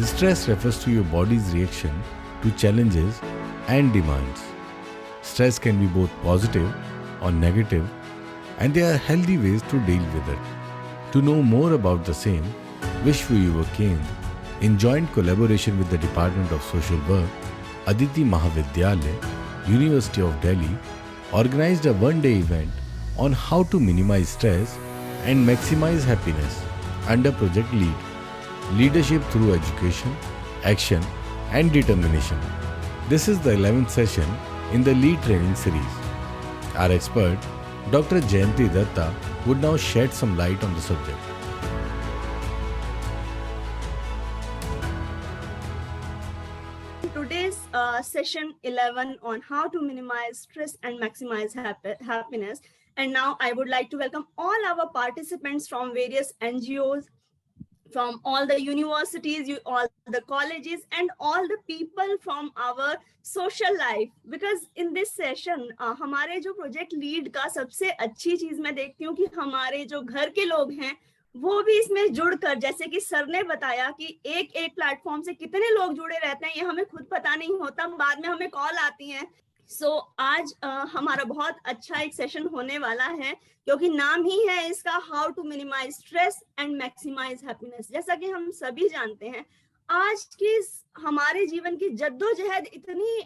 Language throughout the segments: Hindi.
Stress refers to your body's reaction to challenges and demands. Stress can be both positive or negative, and there are healthy ways to deal with it. To know more about the same, Vishwa Yuva Kendra, in joint collaboration with the Department of Social Work, Aditi Mahavidyalaya, University of Delhi, organized a one-day event on how to minimize stress and maximize happiness under Project LEAD, Leadership through Education, Action and Determination. This is the 11th session in the LEAD training series. Our expert, Dr. Jayanti Datta, would now shed some light on the subject. Today's session 11 on how to minimize stress and maximize happiness. And now I would like to welcome all our participants from various NGOs, from all the universities, all the colleges, and all the people from our social life. Because in this session, हमारे जो प्रोजेक्ट लीड का सबसे अच्छी चीज मैं देखती हूँ कि हमारे जो घर के लोग हैं वो भी इसमें जुड़कर, जैसे कि सर ने बताया कि एक एक प्लेटफॉर्म से कितने लोग जुड़े रहते हैं ये हमें खुद पता नहीं होता, बाद में हमें कॉल आती है। आज हमारा बहुत अच्छा एक सेशन होने वाला है, क्योंकि नाम ही है इसका how to minimise stress and maximise happiness. जैसा कि हम सभी जानते हैं, आज की हमारे जीवन की जद्दोजहद इतनी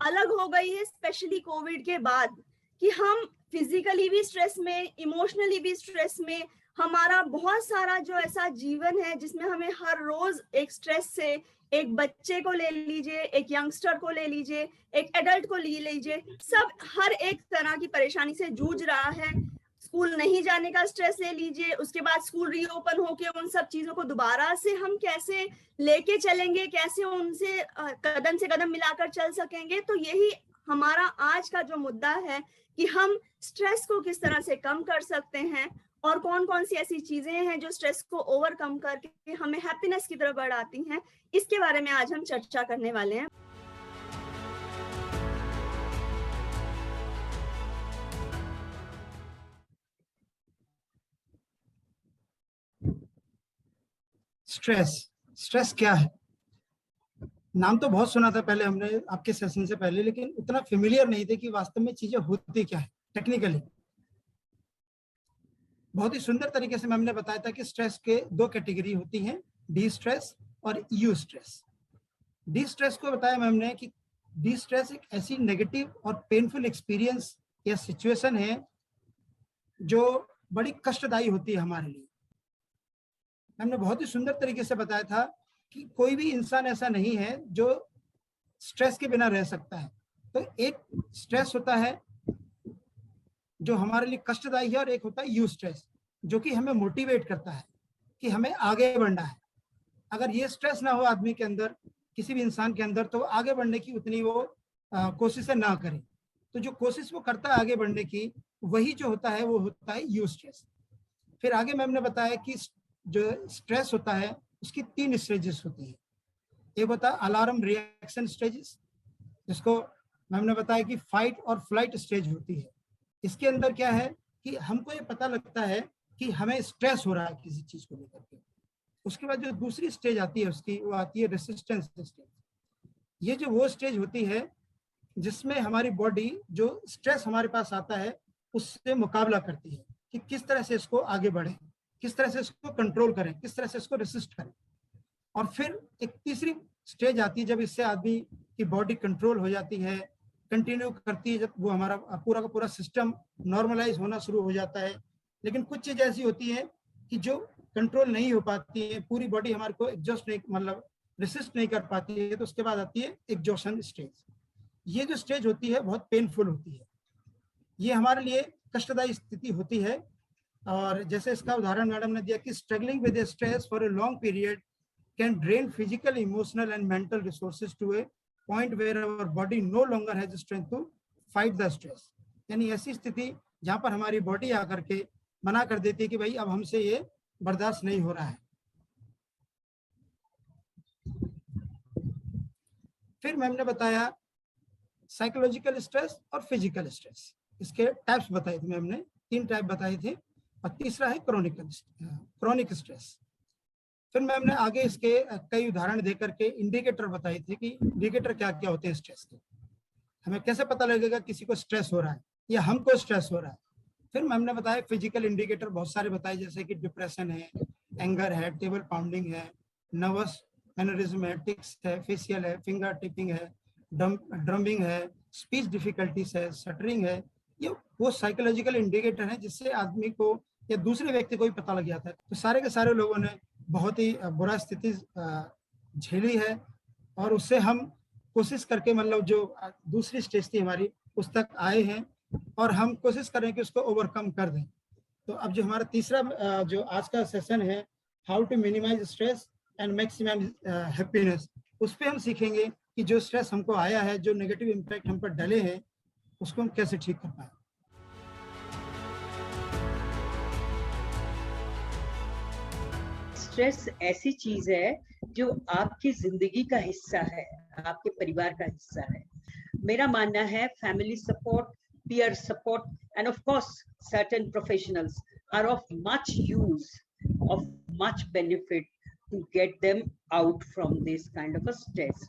अलग हो गई है, स्पेशली कोविड के बाद, कि हम फिजिकली भी स्ट्रेस में, इमोशनली भी स्ट्रेस में, हमारा बहुत सारा जो ऐसा जीवन है जिसमें हमें हर रोज एक स्ट्रेस से, एक बच्चे को ले लीजिए, एक यंगस्टर को ले लीजिए, एक एडल्ट को ले लीजिए, सब हर एक तरह की परेशानी से जूझ रहा है। स्कूल नहीं जाने का स्ट्रेस ले लीजिए, उसके बाद स्कूल रीओपन होके उन सब चीजों को दोबारा से हम कैसे लेके चलेंगे, कैसे उनसे कदम से कदम मिलाकर चल सकेंगे। तो यही हमारा आज का जो मुद्दा है कि हम स्ट्रेस को किस तरह से कम कर सकते हैं और कौन कौन सी ऐसी चीजें हैं जो स्ट्रेस को ओवरकम करके हमें हैप्पीनेस की तरफ बढ़ाती हैं, इसके बारे में आज हम चर्चा करने वाले हैं। स्ट्रेस क्या है? नाम तो बहुत सुना था पहले हमने आपके सेशन से पहले, लेकिन उतना फेमिलियर नहीं थे कि वास्तव में चीजें होती क्या है टेक्निकली। बहुत ही सुंदर तरीके से मैम ने बताया था कि स्ट्रेस के दो कैटेगरी होती हैं, डी स्ट्रेस और यू स्ट्रेस। डी स्ट्रेस को बताया मैम ने कि डी स्ट्रेस एक ऐसी नेगेटिव और पेनफुल एक्सपीरियंस या सिचुएशन है जो बड़ी कष्टदायी होती है हमारे लिए। हमने बहुत ही सुंदर तरीके से बताया था कि कोई भी इंसान ऐसा नहीं है जो स्ट्रेस के बिना रह सकता है। तो एक स्ट्रेस होता है जो हमारे लिए कष्टदायी है और एक होता है यू स्ट्रेस जो कि हमें मोटिवेट करता है कि हमें आगे बढ़ना है। अगर ये स्ट्रेस ना हो आदमी के अंदर, किसी भी इंसान के अंदर, तो आगे बढ़ने की उतनी वो कोशिशें ना करे। तो जो कोशिश वो करता है आगे बढ़ने की, वही जो होता है वो होता है यू स्ट्रेस। फिर आगे मैम ने बताया कि जो स्ट्रेस होता है उसकी 3 स्टेजेस होती है। एक होता है अलार्म रिएक्शन स्टेजेस, जिसको मैम ने बताया कि फाइट और फ्लाइट स्टेज होती है। इसके अंदर क्या है कि हमको ये पता लगता है कि हमें स्ट्रेस हो रहा है किसी चीज को लेकर के। उसके बाद जो दूसरी स्टेज आती है उसकी, वो आती है रेसिस्टेंस स्टेज। ये जो वो स्टेज होती है जिसमें हमारी बॉडी जो स्ट्रेस हमारे पास आता है उससे मुकाबला करती है कि किस तरह से इसको आगे बढ़े, किस तरह से इसको कंट्रोल करें, किस तरह से इसको रेसिस्ट करें। और फिर एक तीसरी स्टेज आती है जब इससे आदमी की बॉडी कंट्रोल हो जाती है, कंटिन्यू करती है, जब वो हमारा पूरा का पूरा सिस्टम नॉर्मलाइज होना शुरू हो जाता है। लेकिन कुछ चीज ऐसी होती है कि जो कंट्रोल नहीं हो पाती है, पूरी बॉडी हमारे को एडजस्ट नहीं, मतलब रेसिस्ट नहीं कर पाती है, तो उसके बाद आती है एग्जॉशन स्टेज। ये जो स्टेज होती है बहुत पेनफुल होती है, ये हमारे लिए कष्टदायी स्थिति होती है। और जैसे इसका उदाहरण मैडम ने दिया कि struggling with stress for a long period can drain physical, emotional and mental resources to a point where our body no longer has strength to fight the stress. यानी ऐसी स्थिति जहां पर हमारी बॉडी आकर के मना कर देती है कि भाई अब हमसे ये बर्दाश्त नहीं हो रहा है। फिर मैम ने बताया साइकोलॉजिकल स्ट्रेस और फिजिकल स्ट्रेस, इसके टाइप्स बताए थे मैम ने, 3 टाइप बताए थे। और तीसरा है क्रॉनिक स्ट्रेस। फिर मैम ने आगे इसके कई उदाहरण दे करके इंडिकेटर बताए थे कि इंडिकेटर क्या क्या होते हैं स्ट्रेस के, हमें कैसे पता लगेगा किसी को स्ट्रेस हो रहा है या हमको स्ट्रेस हो रहा है। फिर मैम ने बताया फिजिकल इंडिकेटर बहुत सारे बताए, जैसे कि डिप्रेशन है, एंगर है, टेबल पाउंडिंग है, नर्वस मैनरिज्म है, टिक्स है, फेशियल है, फिंगर टिपिंग है, ड्रमिंग है, स्पीच डिफिकल्टीज है, शटरिंग है। ये वो साइकोलॉजिकल इंडिकेटर है जिससे आदमी को या दूसरे व्यक्ति को भी पता लग जाता है। तो सारे के सारे लोगों ने बहुत ही बुरा स्थिति झेली है और उससे हम कोशिश करके मतलब जो दूसरी स्टेज थी हमारी उस तक आए हैं और हम कोशिश करें कि उसको ओवरकम कर दें। तो अब जो हमारा तीसरा जो आज का सेशन है, how to minimise stress and maximise happiness, उस पर हम सीखेंगे कि जो स्ट्रेस हमको आया है, जो नेगेटिव इम्पैक्ट हम पर डले हैं, उसको हम कैसे ठीक कर पाए। स्ट्रेस ऐसी चीज है जो आपकी जिंदगी का हिस्सा है, आपके परिवार का हिस्सा है। मेरा मानना है family support, peer support, and of course certain professionals are of much use, of much benefit to get them out from this kind of a stress.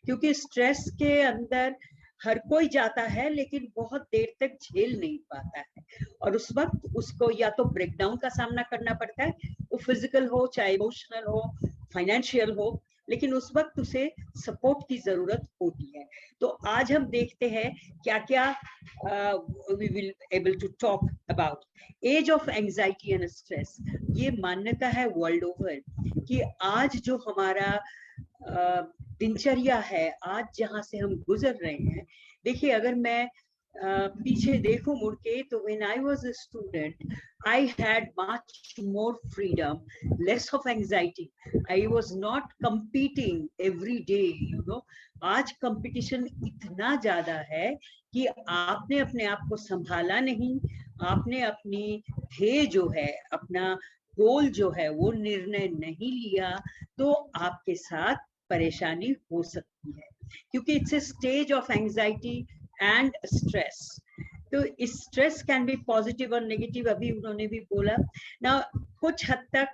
क्योंकि स्ट्रेस के अंदर हर कोई जाता है लेकिन बहुत देर तक झेल नहीं पाता है और उस वक्त उसको या तो ब्रेकडाउन का सामना करना पड़ता है, वो फिजिकल हो चाहे इमोशनल हो फाइनेंशियल हो, लेकिन उस वक्त उसे सपोर्ट की जरूरत होती है। तो आज हम देखते हैं क्या क्या we will able to talk about age of anxiety and stress. ये मान्यता है वर्ल्ड ओवर कि आज जो हमारा दिनचर्या है, आज जहां से हम गुजर रहे हैं, देखिए अगर मैं पीछे देखूं मुड़ के तो when I was a student I had much more freedom, less of anxiety. I was not competing every day, you know. आज कंपटीशन इतना ज्यादा है कि आपने अपने आप को संभाला नहीं, आपने अपनी ध्येय जो है, अपना गोल जो है वो निर्णय नहीं लिया, तो आपके साथ परेशानी हो सकती है, क्योंकि it's a stage of anxiety and stress. तो स्ट्रेस कैन बी पॉजिटिव और नेगेटिव, अभी उन्होंने भी बोला ना। कुछ हद तक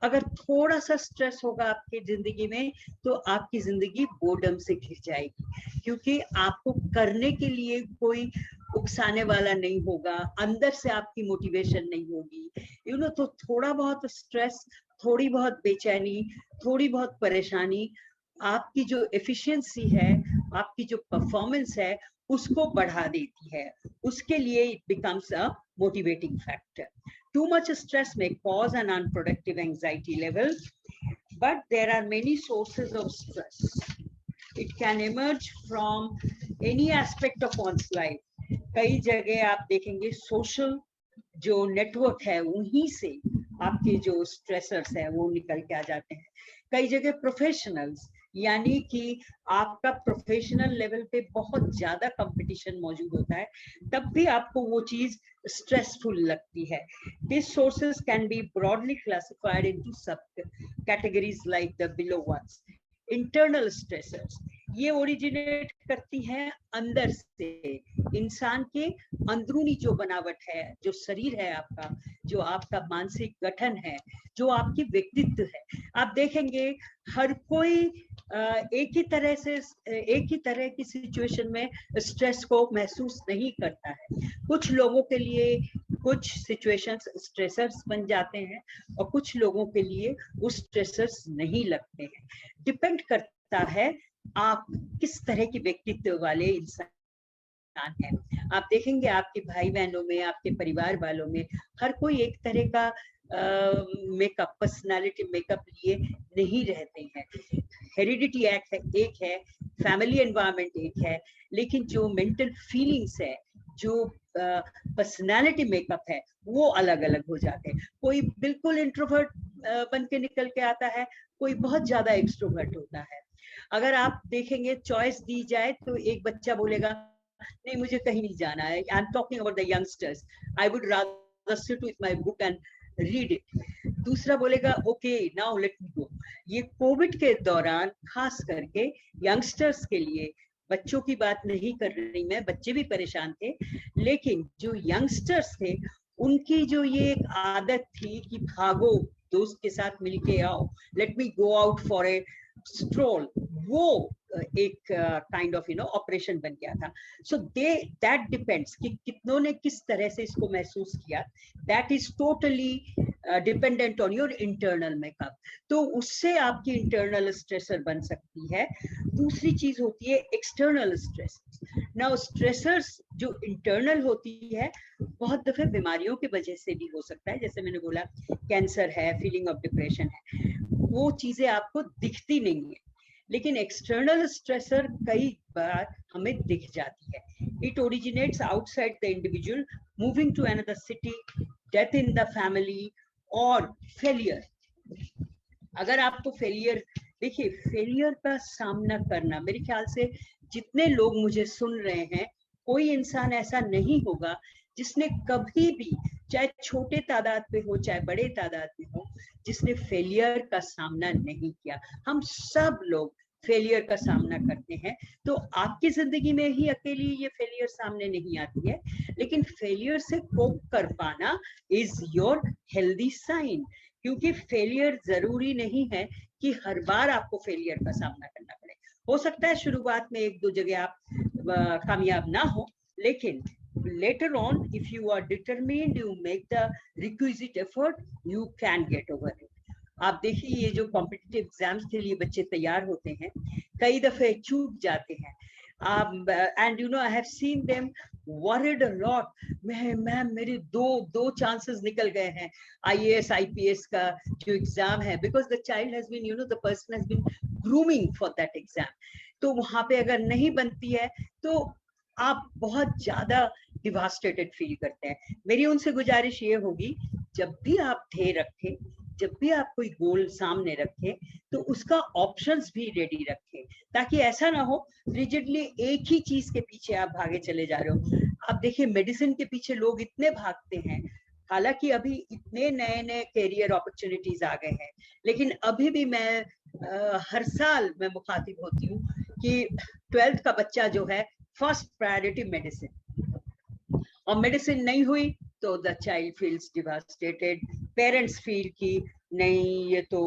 अगर थोड़ा सा स्ट्रेस होगा आपकी जिंदगी में तो आपकी जिंदगी बोर्डम से घिर जाएगी, क्योंकि आपको करने के लिए कोई उकसाने वाला नहीं होगा, अंदर से आपकी मोटिवेशन नहीं होगी, यू नो। तो थोड़ा बहुत स्ट्रेस, थोड़ी बहुत बेचैनी, थोड़ी बहुत परेशानी आपकी जो एफिशिएंसी है, आपकी जो परफॉर्मेंस है, उसको बढ़ा देती है। उसके लिए it becomes a motivating factor. Too much stress may cause an unproductive anxiety level, but there are many sources of stress. It can emerge from any aspect of one's life. कई जगह आप देखेंगे सोशल जो नेटवर्क है उन्हीं से आपके जो स्ट्रेसर्स है वो निकल के आ जाते हैं। कई जगह प्रोफेशनल्स, यानी कि आपका प्रोफेशनल लेवल पे बहुत ज्यादा कंपटीशन मौजूद होता है, तब भी आपको वो चीज स्ट्रेसफुल लगती है। These sources can be broadly classified into sub-categories like the below ones. Internal stressors, ये ओरिजिनेट करती हैं अंदर से, इंसान के अंदरूनी जो बनावट है, जो शरीर है आपका, जो आपका मानसिक गठन है, जो आपकी व्यक्तित्व है। आप देखेंगे हर कोई एक ही तरह की सिचुएशन में स्ट्रेस को महसूस नहीं करता है। कुछ लोगों के लिए कुछ सिचुएशंस स्ट्रेसर्स बन जाते हैं और कुछ लोगों के लिए वो स्ट्रेसर्स नहीं लगते हैं। डिपेंड करता है आप किस तरह की व्यक्तित्व वाले इंसान हैं। आप देखेंगे आपके भाई बहनों में, आपके परिवार वालों में हर कोई एक तरह का मेकअप, पर्सनालिटी मेकअप लिए नहीं रहते हैं। हेरिडिटी एक है, फैमिली एनवायरनमेंट एक है, लेकिन जो मेंटल फीलिंग्स है, जो पर्सनालिटी मेकअप है, वो अलग अलग हो जाते हैं। कोई बिल्कुल इंट्रोवर्ट बन के निकल के आता है, कोई बहुत ज्यादा एक्सट्रोवर्ट होता है। अगर आप देखेंगे चॉइस दी जाए तो एक बच्चा बोलेगा नहीं मुझे कहीं नहीं जाना है, I am talking about the youngsters, I would rather sit with my book and read it. दूसरा बोलेगा ओके नाउ लेट मी गो। ये कोविड के दौरान खास करके यंगस्टर्स के लिए, बच्चों की बात नहीं कर रही मैं, बच्चे भी परेशान थे, लेकिन जो यंगस्टर्स थे उनकी जो ये एक आदत थी कि भागो दोस्त के साथ मिलके आओ, let me go out for a stroll, वो एक काइंड ऑफ ऑपरेशन बन गया था. सो दैट डिपेंड्स कि कितनों ने किस तरह से इसको महसूस किया. That is totally dependent on your internal makeup. तो उससे आपकी इंटरनल स्ट्रेसर बन सकती है. दूसरी चीज होती है एक्सटर्नल स्ट्रेस. नाउ स्ट्रेसर्स जो इंटरनल होती है बहुत दफे बीमारियों की वजह से भी हो सकता है. जैसे मैंने बोला कैंसर है, फीलिंग ऑफ डिप्रेशन है, वो चीजें आपको दिखती नहीं है, लेकिन एक्सटर्नल स्ट्रेसर कई बार हमें दिख जाती है. It originates outside the individual, moving to another city, death in the family और फेलियर. अगर आपको फेलियर, देखिए फेलियर का सामना करना, मेरे ख्याल से जितने लोग मुझे सुन रहे हैं, कोई इंसान ऐसा नहीं होगा जिसने कभी भी, चाहे छोटे तादाद पे हो चाहे बड़े तादाद में हो, जिसने फेलियर का सामना नहीं किया. हम सब लोग फेलियर का सामना करते हैं. तो आपकी जिंदगी में ही अकेली ये फेलियर सामने नहीं आती है, लेकिन फेलियर से कोप कर पाना इज योर हेल्दी साइन. क्योंकि फेलियर जरूरी नहीं है कि हर बार आपको फेलियर का सामना करना पड़े. हो सकता है शुरुआत में एक दो जगह आप कामयाब ना हो, लेकिन later on if you are determined, you make the requisite effort, you can get over it. आप देखिए ये जो कॉम्पिटिटिव एग्जाम्स के लिए बच्चे तैयार होते हैं, कई दफे चूक जाते हैं. And you know I have seen them worried a lot. Ma'am मेरे दो चांसेस निकल गए हैं IAS IPS का जो एग्जाम है, because the child has been, you know, the person has been grooming for that exam. तो वहां पे अगर नहीं बनती है तो आप बहुत ज्यादा डिवास्टेटेड फील करते हैं. मेरी उनसे गुजारिश ये होगी, जब भी आप ध्येय रखें, जब भी आप कोई गोल सामने रखें, तो उसका ऑप्शंस भी रेडी रखें, ताकि ऐसा ना हो रिजिडली एक ही चीज के पीछे आप भागे चले जा रहे हो. आप देखिए मेडिसिन के पीछे लोग इतने भागते हैं, हालांकि अभी इतने नए नए कैरियर अपॉर्चुनिटीज आ गए हैं, लेकिन अभी भी मैं हर साल मैं मुखातिब होती हूँ कि 12th का बच्चा जो है फर्स्ट प्रायोरिटी मेडिसिन, और मेडिसिन नहीं हुई तो the child feels devastated. Parents feel कि नहीं ये तो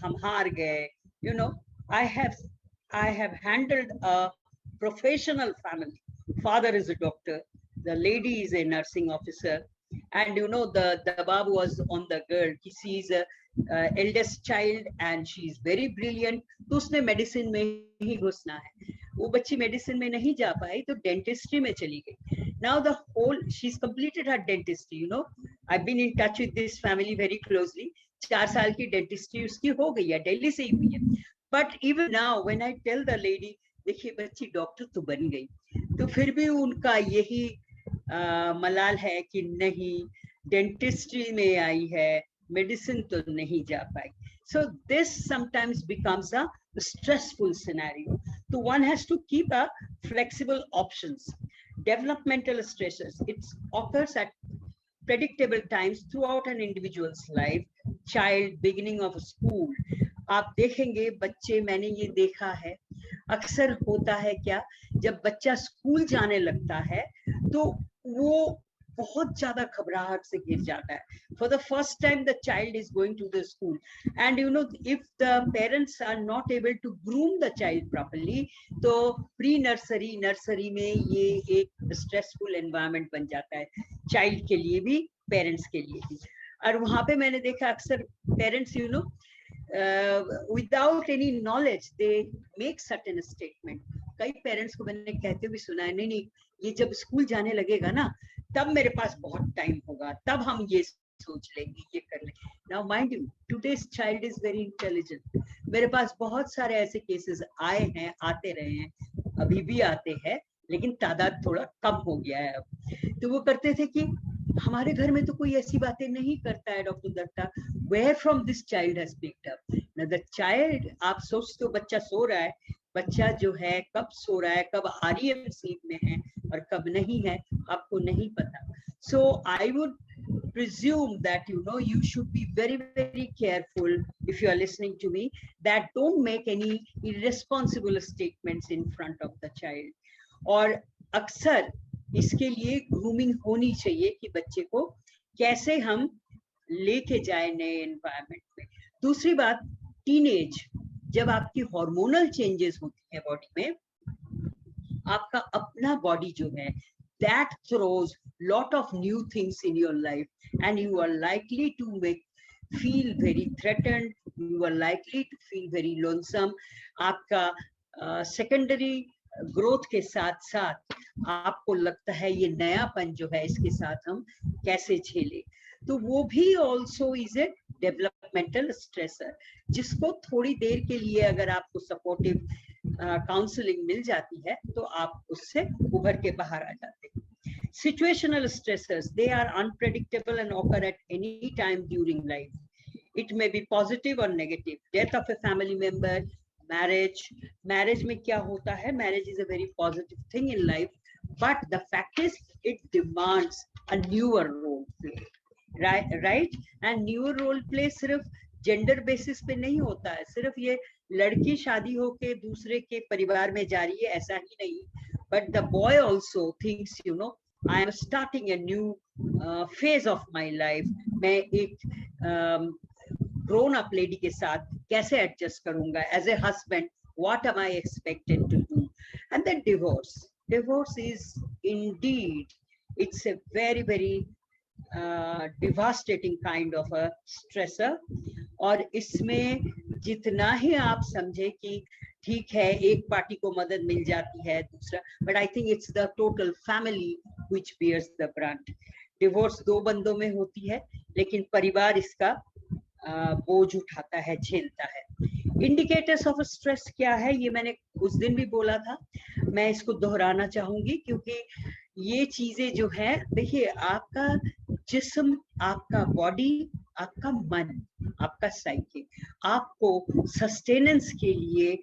हम हार गए. You know I have handled a professional family. Father is a doctor, the lady is a nursing officer, and you know the babu was on the girl, she is a eldest child and she is very brilliant. तो उसने मेडिसिन में ही घुसना है. वो बच्ची मेडिसिन में नहीं जा पाई तो डेंटिस्ट्री में चली गई. Now the whole, she's completed her dentistry, you know, I've been in touch with this family very closely. 4 साल की डेंटिस्ट्री उसकी हो गई है, दिल्ली से ही हुई है. But even now when I tell the lady, देखिए बच्ची डॉक्टर तो बन गई, तो फिर भी उनका यही मलाल है कि नहीं डेंटिस्ट्री में आई है, मेडिसिन तो नहीं जा पाई. So this sometimes becomes a stressful scenario. So one has to keep a flexible options. Developmental stresses, it occurs at predictable times throughout an individual's life. Child beginning of school, आप देखेंगे बच्चे, मैंने ये देखा है अक्सर होता है क्या, जब बच्चा स्कूल जाने लगता है तो वो बहुत ज्यादा घबराहट से गिर जाता है. For the first time the child is going to the school, and you know if the parents are not able to groom the child properly, तो प्री नर्सरी में ये एक स्ट्रेसफुल एनवायरनमेंट बन जाता है, चाइल्ड के लिए भी पेरेंट्स के लिए भी. और वहां पे मैंने देखा अक्सर parents you know without any knowledge they make certain statement. कई पेरेंट्स को मैंने कहते हुए सुना है, नहीं ये जब स्कूल जाने लगेगा ना तब मेरे पास बहुत टाइम होगा, तब हम ये सोच लेंगे, ये कर लेंगे. Now mind you, today's child is very intelligent. मेरे पास बहुत सारे ऐसे केसेस आए हैं, आते रहे हैं, अभी भी आते हैं, लेकिन तादाद थोड़ा कम हो गया है अब. तो वो करते थे कि हमारे घर में तो कोई ऐसी बातें नहीं करता है doctor Datta, where from this child has picked up. Now the child, आप सोचते हो बच्चा सो रहा है, बच्चा जो है कब सो रहा है, कब REM sleep में है और कब नहीं है, आपको नहीं पता. So I would presume that you know you should be very very careful if you are listening to me, that don't make any irresponsible statements in front of the child. और अक्सर इसके लिए ग्रूमिंग होनी चाहिए कि बच्चे को कैसे हम लेके जाए नए एनवायरनमेंट में। दूसरी बात, टीनेज, जब आपकी हार्मोनल चेंजेस होती है बॉडी में, आपका अपना बॉडी जो है that throws lot of new things in your life, and you are likely to feel very threatened, you are likely to feel very lonesome. आपका सेकेंडरी ग्रोथ के साथ साथ आपको लगता है ये नयापन जो है इसके साथ हम कैसे झेले, तो वो भी also is a developmental stressor, जिसको थोड़ी देर के लिए अगर आपको सपोर्टिव काउंसलिंग मिल जाती है तो आप उससे उभर के बाहर आ जाते हैं। Situational stressors, they are unpredictable and occur at any time during life. It may be positive or negative. Death of a family member, marriage में क्या होता है, marriage is a very positive thing in life, but the fact is it demands a newer role play, right? And newer role play सिर्फ जेंडर बेसिस पे नहीं होता है, सिर्फ ये लड़की शादी होके दूसरे के परिवार में जा रही है ऐसा ही नहीं, but the boy also thinks, you know, I am starting a new phase of my life. मैं एक grown up lady के साथ कैसे adjust करूँगा as a husband, what am I expected to do? And then divorce is indeed, it's a very very devastating kind of a stressor, और इसमें जितना ही आप समझे कि ठीक है एक पार्टी को मदद मिल जाती है दूसरा, but I think it's the total family which bears the brunt. Divorce दो बंदों में होती है लेकिन परिवार इसका बोझ उठाता है, झेलता है। इंडिकेटर्स ऑफ स्ट्रेस क्या है, ये मैंने उस दिन भी बोला था, मैं इसको दोहराना चाहूंगी क्योंकि ये चीजें जो है, देखिए आपका जिस्म, आपका बॉडी, आपका मन, आपका साइकी आपको सस्टेनेंस के लिए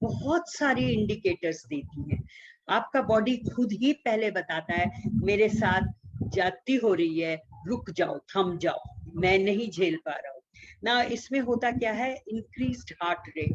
बहुत सारे इंडिकेटर्स देती है। आपका बॉडी खुद ही पहले बताता है मेरे साथ जाती हो रही है, रुक जाओ, थम जाओ, मैं नहीं झेल पा रहा हूँ ना। इसमें होता क्या है, increased heart rate,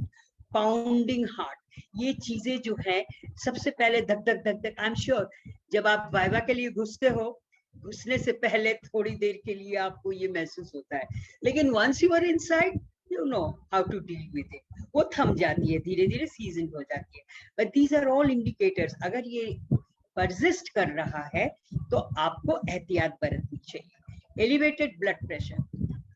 pounding heart, ये चीजें जो है सबसे पहले धक धक धक धक। आई एम श्योर जब आप वाइवा के लिए घुसते हो, घुसने से पहले थोड़ी देर के लिए आपको ये महसूस होता है, लेकिन once you are inside you know how to deal with it, वो थम जाती है, धीरे धीरे सीजन हो जाती है। But these are all indicators, अगर ये परसिस्ट कर रहा है तो आपको एहतियात बरतनी चाहिए। एलिवेटेड ब्लड प्रेशर,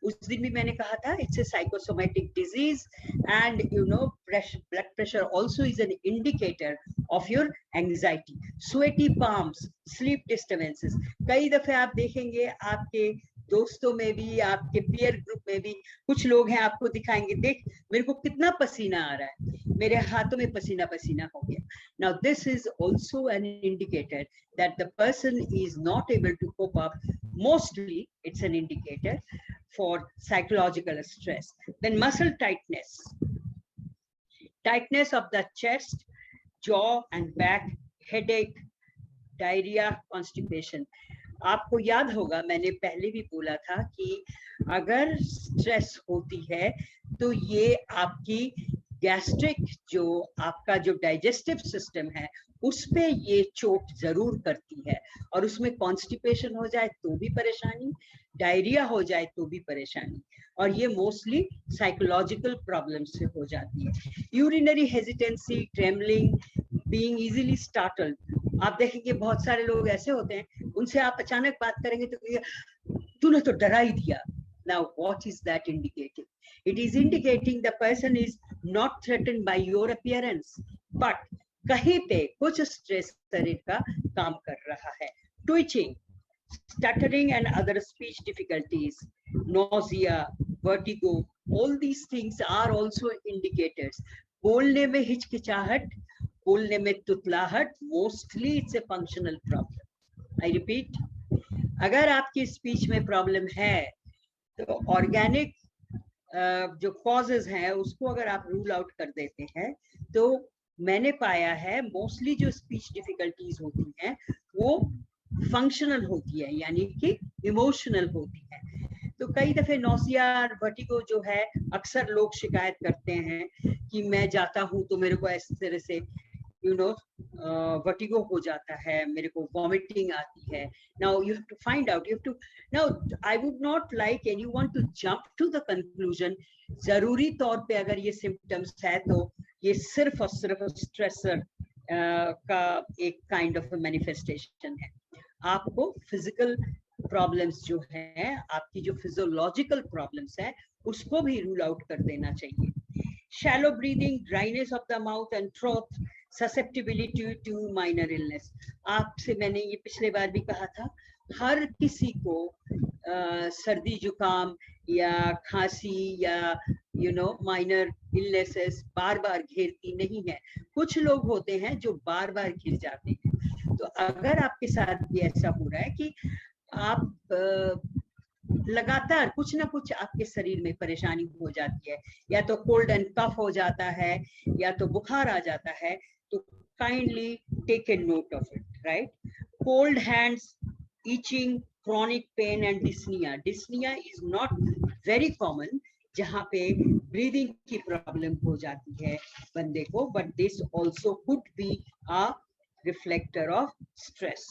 उस दिन भी मैंने कहा था it's a psychosomatic disease and you know blood pressure also is an indicator of your anxiety. Sweaty palms, sleep disturbances, कई दफे आप देखेंगे आपके दोस्तों में भी, आपके पीयर ग्रुप में भी कुछ लोग हैं, आपको दिखाएंगे देख मेरे को कितना पसीना आ रहा है, मेरे हाथों में पसीना पसीना हो गया। Now this is also an indicator that the person is not able to cope up, mostly it's an indicator for psychological stress. Then muscle tightness, tightness of the chest, jaw and back, headache, diarrhea, constipation. आपको याद होगा मैंने पहले भी बोला था कि अगर स्ट्रेस होती है तो ये आपकी गैस्ट्रिक, जो आपका जो डाइजेस्टिव सिस्टम है उस पे ये चोट जरूर करती है, और उसमें कॉन्स्टिपेशन हो जाए तो भी परेशानी, डायरिया हो जाए तो भी परेशानी, और ये मोस्टली साइकोलॉजिकल प्रॉब्लम से हो जाती है। Urinary hesitancy, trembling, being easily startled, आप देखेंगे बहुत सारे लोग ऐसे होते हैं उनसे आप अचानक बात करेंगे तो तूने तो डरा ही दिया। Now what is that indicating? It is indicating the person is not threatened by your appearance, but कहीं पे कुछ स्ट्रेस शरीर का काम कर रहा है। Twitching, stuttering and other speech difficulties, nausea, vertigo, all these things are also indicators. बोलने में हिचकिचाहट, बोलने में तुतलाहट, mostly it's a functional problem. I repeat, अगर आपकी स्पीच में प्रॉब्लम है तो ऑर्गेनिक जो कॉजेज हैं उसको अगर आप रूल आउट कर देते हैं तो मैंने पाया है मोस्टली जो स्पीच डिफिकल्टीज होती हैं वो फंक्शनल होती है, यानी कि इमोशनल होती है। तो कई दफे नौसिया और वर्टिगो जो है अक्सर लोग शिकायत करते हैं कि मैं जाता हूं तो मेरे को इस तरह से यू नो वर्टिगो हो जाता है, मेरे को वॉमिटिंग आती है. Now you have to find out, you have to, now I would not like anyone to jump to the conclusion. जरूरी तौर पे अगर ये सिम्टम्स है तो ये सिर्फ और सिर्फ स्ट्रेसर का एक काइंड ऑफ मैनिफेस्टेशन है. आपको फिजिकल प्रॉब्लम्स जो है, आपकी जो फिजियोलॉजिकल प्रॉब्लम्स है, उसको भी रूल आउट कर देना चाहिए. Shallow breathing, dryness of the mouth and throat, susceptibility to minor illness. आपसे मैंने ये पिछले बार भी कहा था, हर किसी को सर्दी जुकाम या खांसी या माइनर इलनेसेस बार बार घेरती नहीं है. कुछ लोग होते हैं जो बार बार घिर जाते हैं. तो अगर आपके साथ भी ऐसा हो रहा है कि आप लगातार कुछ ना कुछ आपके शरीर में परेशानी हो जाती है, या तो कोल्ड एंड कफ हो जाता है या तो बुखार आ जाता है, तो kindly take a note of it, right. Cold hands, itching, chronic pain and dyspnea. Dyspnea is not very common, जहाँ पे ब्रीदिंग की प्रॉब्लम हो जाती है बंदे को, but this also could be a reflector of stress.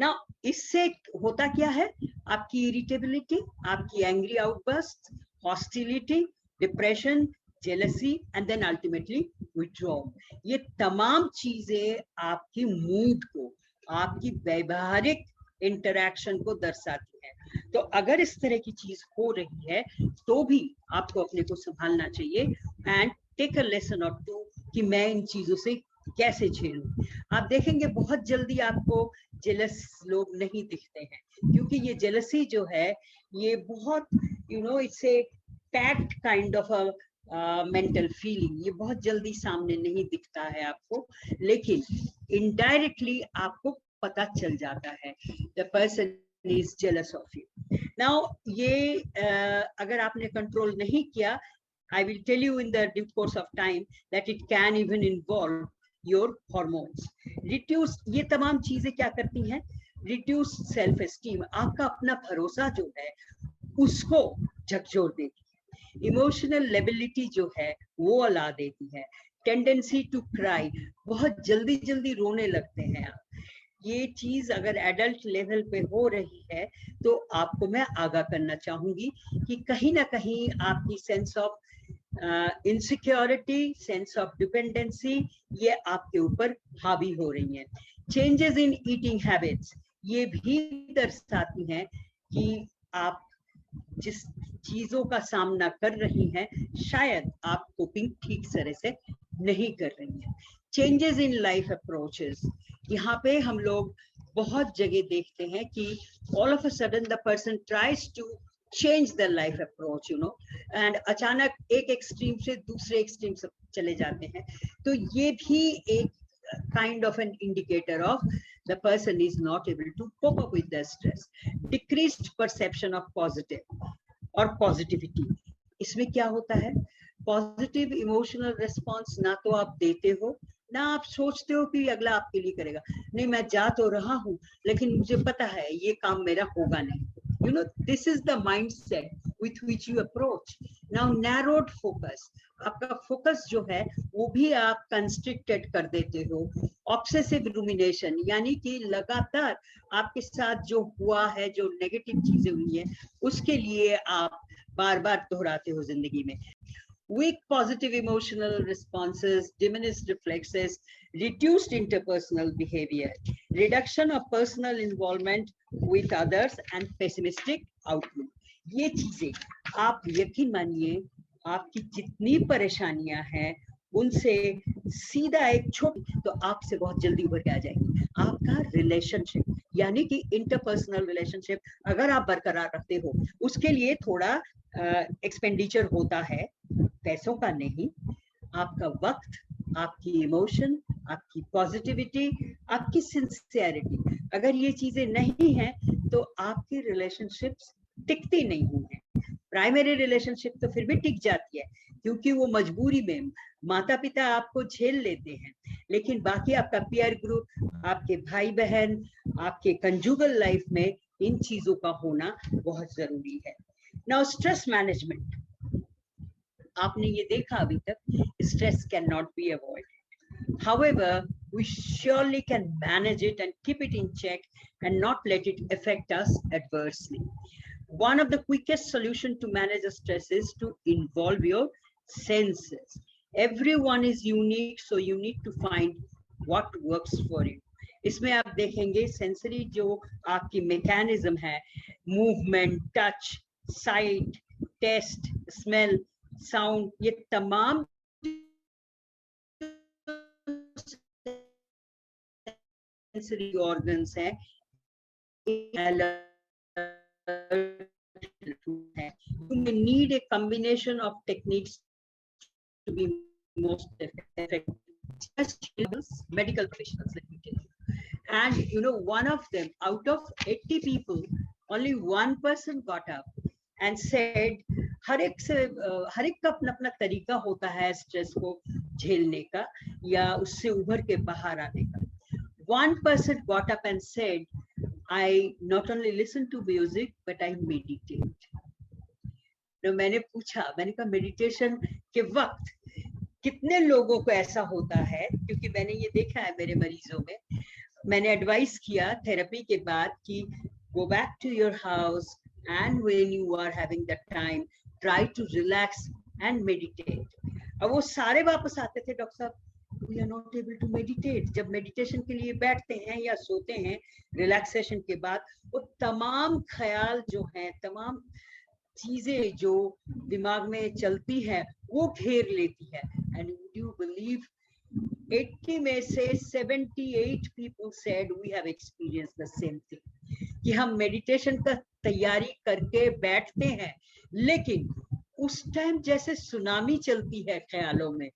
ना इससे होता क्या है, आपकी इरिटेबिलिटी, आपकी angry outburst, hostility, depression, jealousy and then ultimately withdrawal. ये तमाम चीजें आपकी मूड को, आपकी वैवाहिक इंटरैक्शन को दर्शाती है. तो अगर इस तरह की चीज हो रही है तो भी आपको अपने को संभालना चाहिए एंड टेक अ लेसन और टू कि मैं इन चीजों से कैसे झेलूं. आप देखेंगे बहुत जल्दी आपको जेलस लोग नहीं दिखते हैं, क्योंकि ये जेलसी जो है ये बहुत it's a packed kind of a mental feeling. ये बहुत जल्दी सामने नहीं दिखता है आपको, लेकिन इनडायरेक्टली आपको पता चल जाता है the person is jealous of you. Now ये अगर आपने कंट्रोल नहीं किया, I will tell you in the due course of time that it can even involve your hormones. Reduce, ये तमाम चीजें क्या करती हैं, reduce self esteem, आपका अपना भरोसा जो है उसको झकझोर देती है. Emotional lability जो है वो अला देती है. Tendency to cry, बहुत जल्दी जल्दी रोने लगते हैं आप. ये चीज अगर एडल्ट लेवल पे हो रही है तो आपको मैं आगाह करना चाहूंगी कि कहीं ना कहीं आपकी sense of insecurity, sense of dependency, ये आपके ऊपर हावी हो रही हैं. चेंजेस इन ईटिंग हैबिट्स, ये भी दर्शाती हैं कि आप जिस चीजों का सामना कर रही हैं शायद आप कोपिंग ठीक तरह से नहीं कर रही हैं. चेंजेस इन लाइफ अप्रोचेस, यहाँ पे हम लोग बहुत जगह देखते हैं कि all of a sudden the person tries to change the life approach and अचानक एक एक्सट्रीम से दूसरे एक्सट्रीम से चले जाते हैं. तो ये भी एक kind of an indicator of the person is not able to cope up with the stress. Decreased perception of positive और पॉजिटिविटी, इसमें क्या होता है, पॉजिटिव इमोशनल रिस्पॉन्स ना तो आप देते हो ना आप सोचते हो कि अगला आपके लिए करेगा. नहीं, मैं जा तो रहा हूँ लेकिन मुझे पता है ये काम मेरा होगा नहीं. this is the mindset with which you approach. Now narrowed focus, आपका फोकस जो है वो भी आप कंस्ट्रिक्टेड कर देते हो. ऑब्सेसिव रुमिनेशन, यानी कि लगातार आपके साथ जो हुआ है, जो नेगेटिव चीजें हुई है उसके लिए आप बार बार दोहराते हो जिंदगी में. Weak positive emotional responses, diminished reflexes, reduced interpersonal behavior, reduction of personal involvement with others and pessimistic outlook. ये चीजें आप यकीन मानिए आपकी जितनी परेशानियां हैं उनसे सीधा एक छोटी तो आपसे बहुत जल्दी उभर के आ जाएगी. आपका रिलेशनशिप यानी कि इंटरपर्सनल रिलेशनशिप अगर आप बरकरार रखते हो उसके लिए थोड़ा एक्सपेंडिचर होता है, पैसों का नहीं. आपका वक्त, आपकी इमोशन, आपकी पॉजिटिविटी, आपकी सिंसियरिटी, अगर ये चीजें नहीं हैं तो आपकी रिलेशनशिप्स टिकती नहीं है. प्राइमरी रिलेशनशिप तो फिर भी टिक जाती है क्योंकि वो मजबूरी में माता पिता आपको झेल लेते हैं, लेकिन बाकी आपका पीयर ग्रुप, आपके भाई बहन, आपके कंजुगल लाइफ में इन चीजों का होना बहुत जरूरी है. नाउ स्ट्रेस मैनेजमेंट, आपने ये देखा अभी तक stress can not be avoided. However, we surely can manage it and keep it in check and not let it affect us adversely. One of the quickest solutions to manage the stress is to involve your senses. Everyone is unique, so you need to find what works for you. इसमें आप देखेंगे सेंसरी जो आपकी मैकेनिज्म है, movement, touch, sight, taste, smell, sound, ये तमाम सेंसरी ऑर्गन्स हैं, you may need a combination of techniques to be most effective. Just medical professionals, let me tell you. And you know, one of them, out of 80 people, only one person got up and said, हर एक का अपना अपना तरीका होता है स्ट्रेस को झेलने का या उससे उभर के बाहर आने का. One person got up and said, I not only listen to music, but I meditate. तो मैंने पूछा, मैंने कहा मेडिटेशन के वक्त कितने लोगों को ऐसा होता है, क्योंकि मैंने ये देखा है मेरे मरीजों में. मैंने एडवाइस किया थेरेपी के बाद कि go back to your house and when you are having that time, try to relax and meditate. अब वो सारे वापस आते थे, डॉक्टर साहब we are not able to meditate. जब मेडिटेशन के लिए बैठते हैं या सोते हैं रिलैक्सेशन के बाद, वो तमाम ख्याल जो हैं, तमाम चीजें जो दिमाग में चलती हैं, वो घेर लेती है. And would you believe 80 में से 78 people said we have experienced the same thing. कि हम मेडिटेशन का तैयारी करके बैठते हैं, लेकिन उस टाइम जैसे सुनामी चलती है ख्यालों में,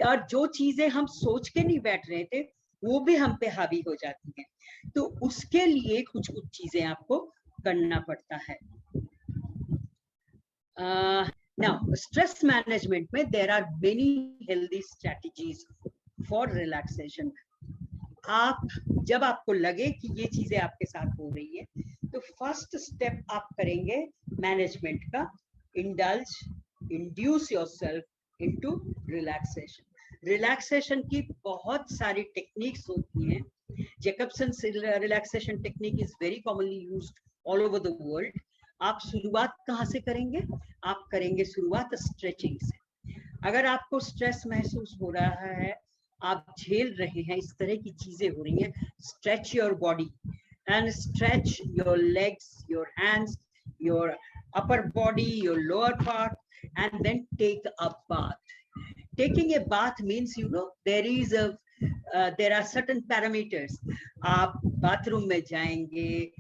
और जो चीजें हम सोच के नहीं बैठ रहे थे वो भी हम पे हावी हो जाती हैं. तो उसके लिए कुछ कुछ चीजें आपको करना पड़ता है. Now, stress management में there are many healthy strategies for relaxation. आप जब आपको लगे कि ये चीजें आपके साथ हो रही है, तो फर्स्ट स्टेप आप करेंगे मैनेजमेंट का, indulge, induce yourself into relaxation. Relaxation की बहुत सारी टेक्निक्स होती हैं. Jacobson's relaxation technique is very commonly used all over the world. आप शुरुआत कहाँ से करेंगे? आप करेंगे शुरुआत स्ट्रेचिंग से. अगर आपको स्ट्रेस महसूस हो रहा है, आप झेल रहे हैं, इस तरह की चीजें हो रही हैं, stretch your body and stretch your legs, your hands, your upper body, your lower part, and then take a bath. Taking a bath means, you know, there are certain parameters. आप बाथरूम में जाएंगे,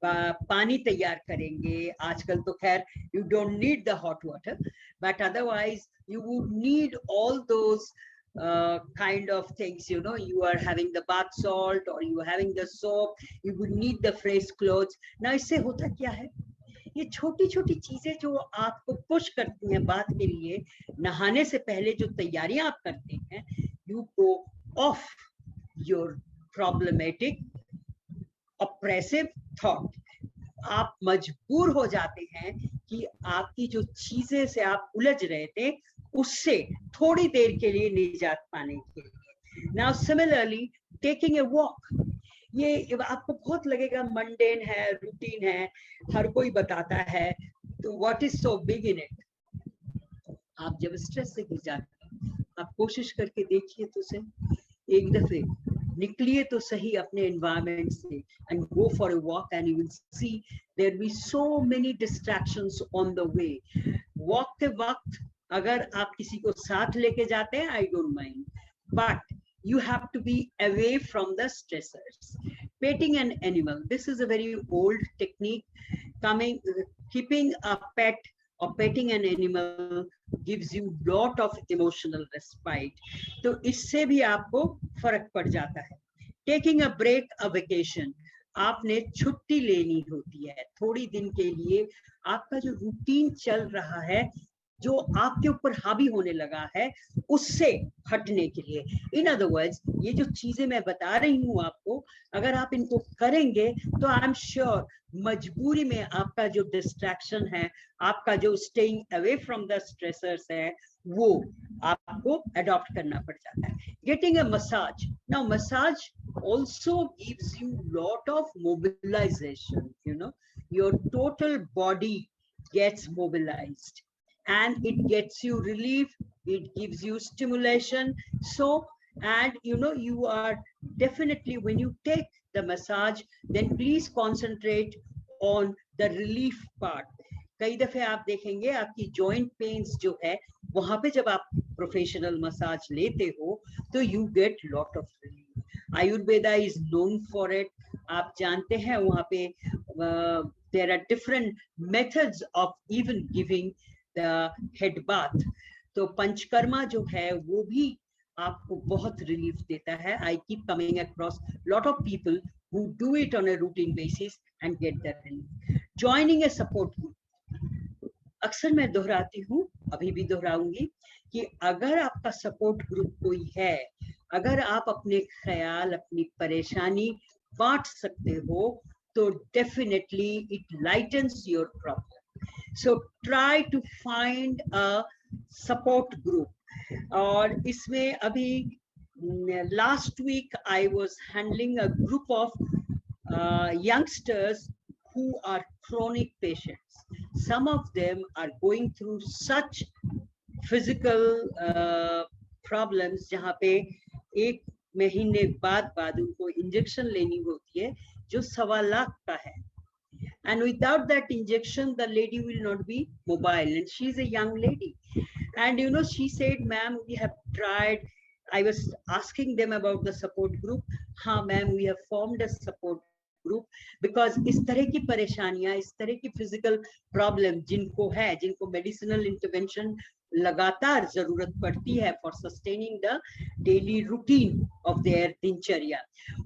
पानी तैयार करेंगे. आजकल तो खैर you don't need the hot water, but otherwise you would need all those kind of things. You know, you are having the bath salt or you are having the soap, you would need the fresh clothes. Now इससे होता क्या है, ये छोटी छोटी चीजें जो आपको पुश करती हैं बात के लिए, नहाने से पहले जो तैयारियां आप करते हैं, you go off your problematic oppressive thought. आप मजबूर हो जाते हैं कि आपकी जो चीजें से आप उलझ रहे थे उससे थोड़ी देर के लिए निजात पाने के लिए. Now similarly, taking a walk. ये आपको बहुत लगेगा मंडेन है, रूटीन है, हर कोई बताता है, तो what is so big in it? आप जब स्ट्रेस से गिर जाते हैं, आप कोशिश करके देखिए तो सही, एक दफे निकलिए तो सही अपने एनवायरनमेंट से and go for a walk and you will see there will be so many distractions on the way. Walk के वक्त अगर आप किसी को साथ लेके जाते हैं, I don't mind, but you have to be away from the stressors. Petting an animal, this is a very old technique. Keeping a pet or petting an animal gives you lot of emotional respite. तो इससे भी आपको फर्क पड़ जाता है. Taking a break, a vacation. आपने छुट्टी लेनी होती है थोड़ी दिन के लिए. आपका जो रूटीन चल रहा है, जो आपके ऊपर हावी होने लगा है, उससे हटने के लिए. इन अदर वर्ड्स, ये जो चीजें मैं बता रही हूँ आपको, अगर आप इनको करेंगे तो आई एम श्योर मजबूरी में आपका जो डिस्ट्रैक्शन है, आपका जो staying away from the stressors है, वो आपको अडॉप्ट करना पड़ जाता है. Getting a massage. Now massage also gives you lot of mobilization, you know, your total body gets mobilized and it gets you relief, it gives you stimulation. So, and you know, you are definitely, when you take the massage, then please concentrate on the relief part. कई दफे आप देखेंगे आपकी जॉइंट पेन्स जो है वहां पे जब आप प्रोफेशनल मसाज लेते हो तो you get lot of relief. Ayurveda is known for it. आप जानते हैं वहां पे there are different methods of even giving the head bath. तो पंचकर्मा जो है वो भी आपको बहुत रिलीफ देता है. I keep coming across lot of people who do it on a routine basis and get that relief. Joining a support group. अक्सर मैं दोहराती हूँ, अभी भी दोहराऊंगी, कि अगर आपका सपोर्ट ग्रुप कोई है, अगर आप अपने ख्याल, अपनी परेशानी बांट सकते हो, तो definitely it lightens your problem. So try to find a support group. और इसमें अभी last week I was handling a group of youngsters who are chronic patients. Some of them are going through such physical problems जहाँ पे 1 महीने बाद उनको इंजेक्शन लेनी होती है जो 1.25 लाख का है. And without that injection, the lady will not be mobile. And she's a young lady. And you know, she said, "Ma'am, we have tried." I was asking them about the support group. हाँ ma'am, we have formed a support group because इस तरह की परेशानियां, इस तरह की physical problem जिनको है, जिनको medicinal intervention लगातार जरूरत पड़ती है for sustaining the daily routine of their दिनचर्या,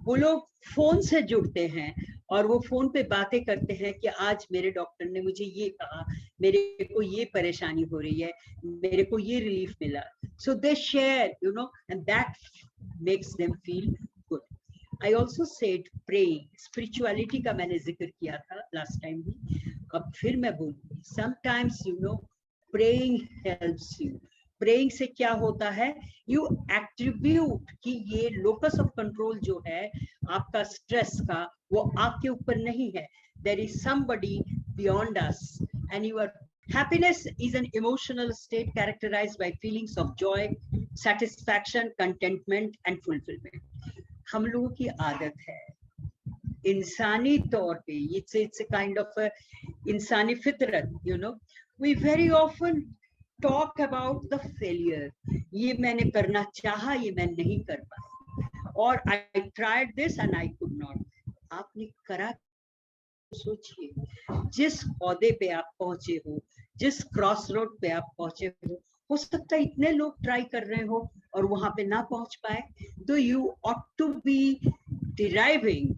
वो लोग फोन से जुड़ते हैं और वो फोन पे बातें करते हैं कि आज मेरे डॉक्टर ने मुझे ये कहा, मेरे को ये परेशानी हो रही है, मेरे को ये रिलीफ मिला. So they share, you know, and that makes them feel good. I also said praying. Spirituality का मैंने जिक्र किया था last time भी. अब फिर मैं बोलूँगी. Sometimes, you know, praying helps you. Praying से क्या होता है? You attribute कि ये locus of control जो है आपका stress का, वो आपके ऊपर नहीं है. There is somebody beyond us, and you are. Happiness is an emotional state characterized by feelings of joy, satisfaction, contentment, and fulfillment. हम लोगों की आदत है इंसानी तौर पे, it's a kind of a इंसानी फितरत, you know, we very often talk about the failure. ये मैंने करना चाहा, ये मैं नहीं कर पाया, और I tried this and I could not. आपने करा, सोचिए जिस औहदे पे आप पहुंचे हो, जिस क्रॉस रोड पे आप पहुंचे हो सकता है इतने लोग ट्राई कर रहे हो और वहां पे ना पहुंच पाए. तो you ought to be deriving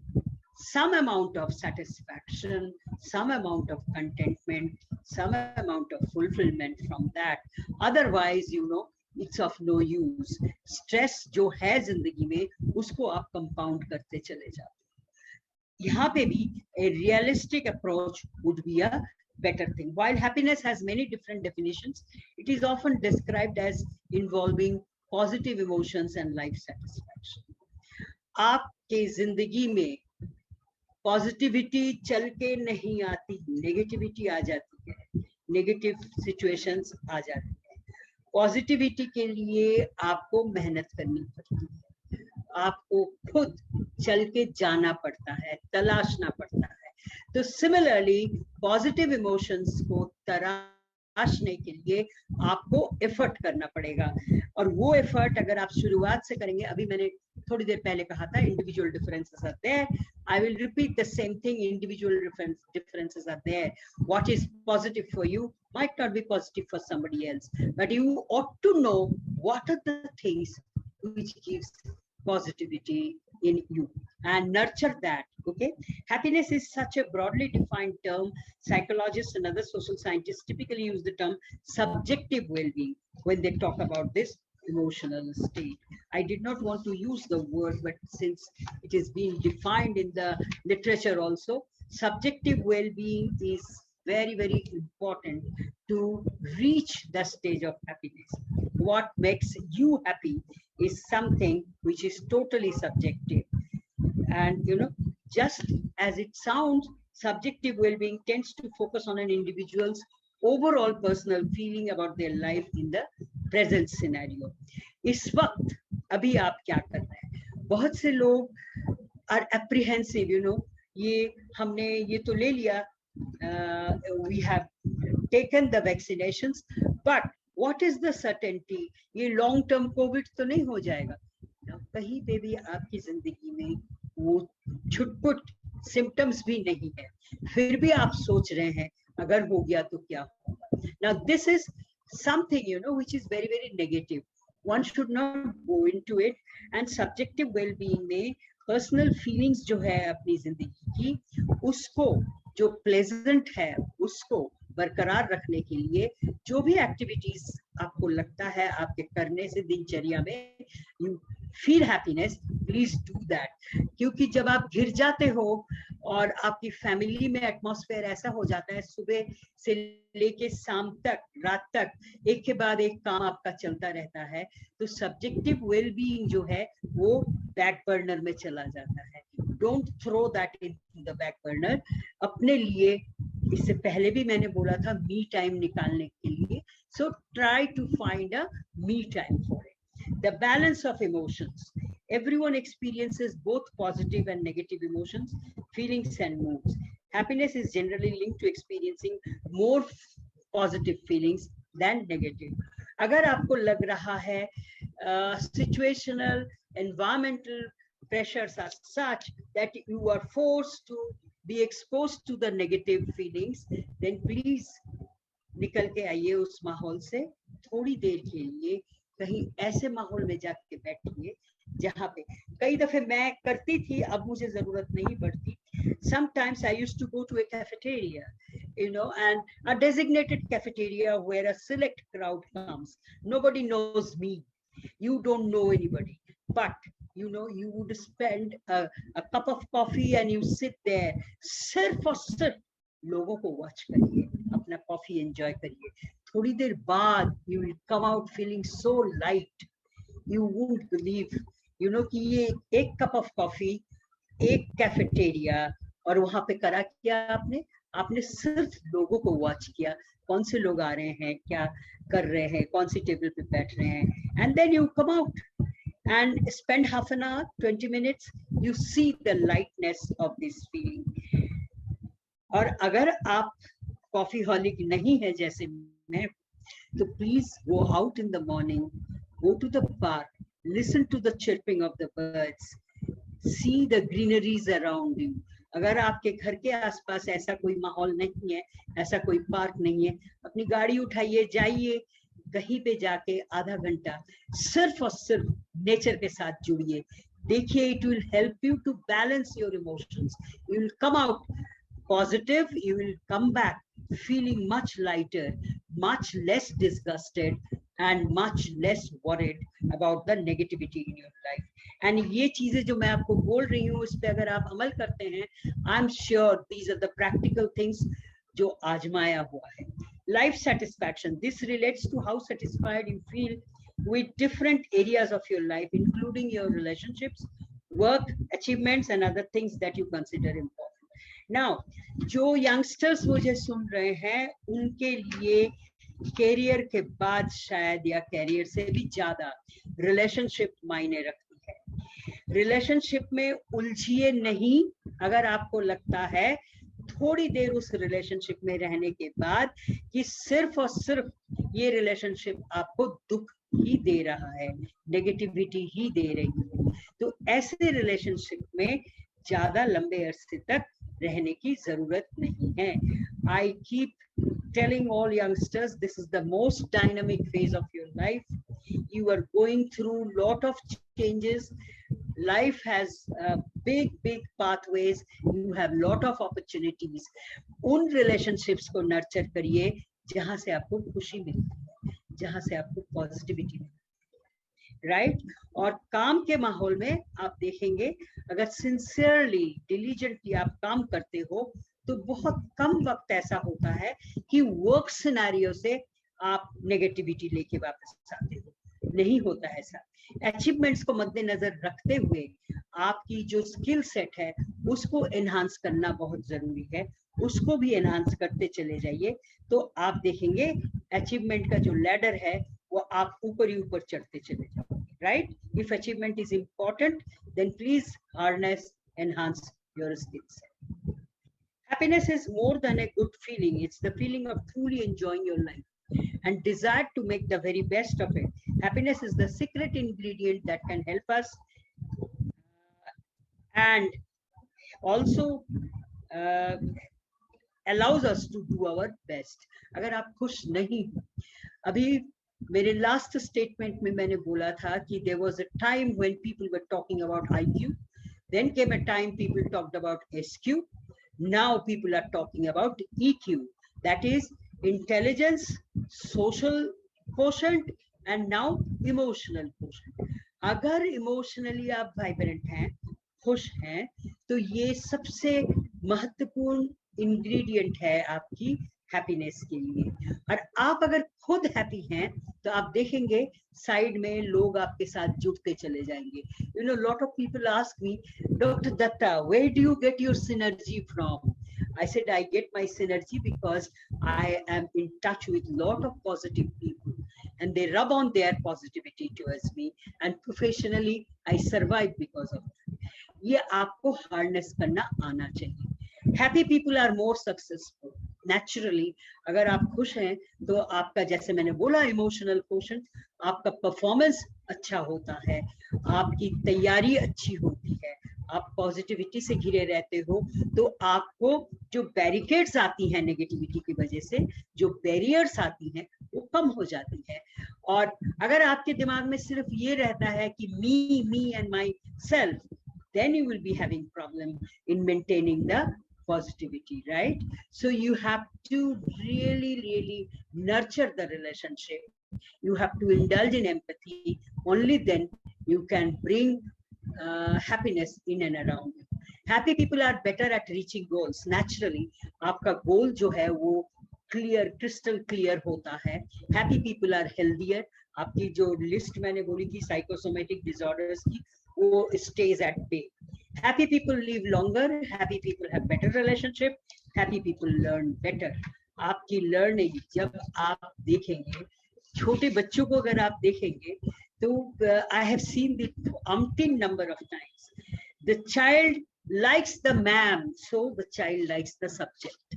some amount of satisfaction, some amount of contentment, some amount of fulfillment from that. Otherwise, you know, it's of no use. Stress जो है जिंदगी में उसको आप कंपाउंड करते चले जाते. यहाँ पे भी a realistic approach would be a better thing. While happiness has many different definitions, it is often described as involving positive emotions and life satisfaction. आपके जिंदगी में पॉजिटिविटी चल के नहीं आती, नेगेटिविटी आ जाती है, नेगेटिव सिचुएशंस आ जाती है. पॉजिटिविटी के लिए आपको मेहनत करनी पड़ती है, आपको खुद चल के जाना पड़ता है, तलाशना पड़ता है. तो सिमिलरली पॉजिटिव इमोशंस को तराशने के लिए आपको एफर्ट करना पड़ेगा, और वो एफर्ट अगर आप शुरुआत से करेंगे, अभी मैंने थोड़ी देर पहले कहा था individual differences are there. I will repeat the same thing. Individual differences are there. What is positive for you might not be positive for somebody else, but you ought to know what are the things which gives positivity in you and nurture that. Okay, happiness is such a broadly defined term. Psychologists and other social scientists typically use the term subjective well-being when they talk about this emotional state. I did not want to use the word, but since it is being defined in the literature also, subjective well-being is very important to reach the stage of happiness. What makes you happy is something which is totally subjective. And just as it sounds, subjective well-being tends to focus on an individual's overall personal feeling about their life in the present scenario. इस वक्त अभी आप क्या कर रहे हैं? बहुत से लोग are apprehensive, ये हमने ये तो ले लिया, we have taken the vaccinations, but what is the certainty? ये long term COVID तो नहीं हो जाएगा? कहीं पे भी आपकी जिंदगी में वो छुटपुट सिम्टम्स भी नहीं है, फिर भी आप सोच रहे हैं अगर हो गया तो क्या होगा. Now this is something which is very negative. One should not go into it. And subjective well-being में personal feelings जो है अपनी जिंदगी की, उसको जो pleasant है उसको बरकरार रखने के लिए जो भी एक्टिविटीज आपको लगता है आपके करने से दिनचर्या में you feel happiness, please do that. क्योंकि जब आप घिर जाते हो और आपकी फैमिली में एटमॉस्फेयर ऐसा हो जाता है, सुबह से लेके शाम तक, रात तक एक के बाद एक काम आपका चलता रहता है, तो सब्जेक्टिव वेलबीइंग जो है वो बैक बर्नर में चला जाता है. Don't throw that in the back burner. अपने लिए, इससे पहले भी मैंने बोला था, मी टाइम निकालने के लिए. So try to find a me time for it. The balance of emotions. Everyone experiences both positive and negative emotions, feelings and moods. Happiness is generally linked to experiencing more positive feelings than negative. अगर आपको लग रहा है situational, environmental pressures are such that you are forced to be exposed to the negative feelings, then please निकल के आइए उस माहौल से. थोड़ी देर के लिए कहीं ऐसे माहौल में जाके बैठिए जहाँ पे, कई दफे मैं करती थी, अब मुझे जरूरत नहीं पड़ती. Sometimes I used to go to a cafeteria, and a designated cafeteria where a select crowd comes. Nobody knows me. You don't know anybody, but you would spend a cup of coffee and you sit there. सिर्फ और सिर्फ लोगों को वॉच करिए, अपना कॉफी एंजॉय करिए. थोड़ी देर बाद you will come out feeling so light. You won't believe, कि ये एक कप ऑफ कॉफी, एक कैफेटेरिया, और वहां पे करा क्या आपने सिर्फ लोगों को वॉच किया, कौन से लोग आ रहे हैं, क्या कर रहे हैं, कौन सी टेबल पे बैठ रहे हैं. And then you come out and spend half an hour, 20 minutes, you see the lightness of this feeling. और अगर आप कॉफी हॉलिक नहीं है जैसे मैं, तो please go out in the morning, go to the park, listen to the chirping of the birds, see the greeneries around you. अगर आपके घर के आसपास ऐसा कोई माहौल नहीं है, ऐसा कोई पार्क नहीं है, अपनी गाड़ी उठाइए, जाइए कहीं पे, जाके आधा घंटा सिर्फ और सिर्फ नेचर के साथ जुड़िए. देखिए, it will help you to balance your emotions. You will come out positive, you will come back feeling much lighter, much less disgusted, and much less worried about the negativity in your life. And ये चीजें जो मैं आपको बोल रही हूँ, इस पे अगर आप अमल करते हैं, I'm sure these are the practical things जो आजमाया हुआ है. Life satisfaction. This relates to how satisfied you feel with different areas of your life, including your relationships, work, achievements, and other things that you consider important. Now, जो youngsters मुझे सुन रहे हैं, उनके लिए कैरियर के बाद शायद, या कैरियर से भी ज्यादा, रिलेशनशिप मायने रखती है. रिलेशनशिप में उलझिए नहीं. अगर आपको लगता है थोड़ी देर उस रिलेशनशिप में रहने के बाद कि सिर्फ और सिर्फ ये रिलेशनशिप आपको दुख ही दे रहा है, नेगेटिविटी ही दे रही है, तो ऐसे रिलेशनशिप में ज्यादा लंबे अरसे तक रहने की जरूरत नहीं है. I keep telling all youngsters, this is the most dynamic phase of your life. You are going through lot of changes. Life has big pathways. You have lot of opportunities. उन relationships को nurture करिए जहाँ से आपको खुशी मिलती है, जहाँ से आपको पॉजिटिविटी मिलती है, राइट. और काम के माहौल में आप देखेंगे, अगर सिंसियरली, डिलीजेंटली आप काम करते हो, तो बहुत कम वक्त ऐसा होता है कि वर्क सिनेरियो से आप नेगेटिविटी लेके वापस आते हो, नहीं होता है ऐसा। अचीवमेंट्स को मद्देनजर रखते हुए आपकी जो स्किल सेट है उसको एनहांस करना बहुत जरूरी है, उसको भी एनहांस करते चले जाइए, तो आप देखेंगे अचीवमेंट का जो लैडर है वो आप ऊपर ही ऊपर चढ़ते चले जाओगे, right? If achievement is important then please harness, enhance your skill set. Happiness is more than a good feeling. It's the feeling of truly enjoying your life and desire to make the very best of it. Happiness is the secret ingredient that can help us and also allows us to do our best. अगर आप खुश नहीं हो, अभी मेरे लास्ट स्टेटमेंट में मैंने बोला था कि there was a time when people were talking about IQ, then came a time people talked about SQ, now people are talking about EQ, that is intelligence, social quotient and now emotional quotient. अगर इमोशनली आप वाइब्रेंट हैं, खुश हैं, तो ये सबसे महत्वपूर्ण इंग्रेडिएंट है आपकी हैप्पीनेस के लिए। और आप अगर खुद हैप्पी हैं तो आप देखेंगे साइड में लोग आपके साथ जुड़ते चले जाएंगे। You know, lot of people ask me, doctor Datta, where do you get your synergy from? I said I get my synergy because I am in touch with lot of positive people and they rub on their positivity towards me and professionally I survive because of that. ये आपको हार्नेस करना आना चाहिए। Happy people are more successful naturally. अगर आप खुश हैं तो आपका, जैसे मैंने बोला, इमोशनल क्वोशंट, आपका परफॉर्मेंस अच्छा होता है, आपकी तैयारी अच्छी होती है, आप पॉजिटिविटी से घिरे रहते हो, तो आपको जो बैरिकेड्स आती हैं नेगेटिविटी की वजह से, जो बैरियर्स आती हैं वो कम हो जाती है। और अगर आपके दिमाग में सिर्फ ये रहता है कि me and my self, then you will be having problem in maintaining the positivity, right? So you have to really nurture the relationship. You have to indulge in empathy. Only then you can bring happiness in and around you. Happy people are better at reaching goals. Naturally, आपका goal जो है वो clear, crystal clear होता है. Happy people are healthier. आपकी जो list मैंने बोली थी psychosomatic disorders की, वो stays at bay. Happy people live longer. Happy people have better relationship. Happy people learn better. आपकी learning जब आप देखेंगे, छोटे बच्चों को अगर आप देखेंगे, तो I have seen the umpteen number of times. The child likes the ma'am, so the child likes the subject.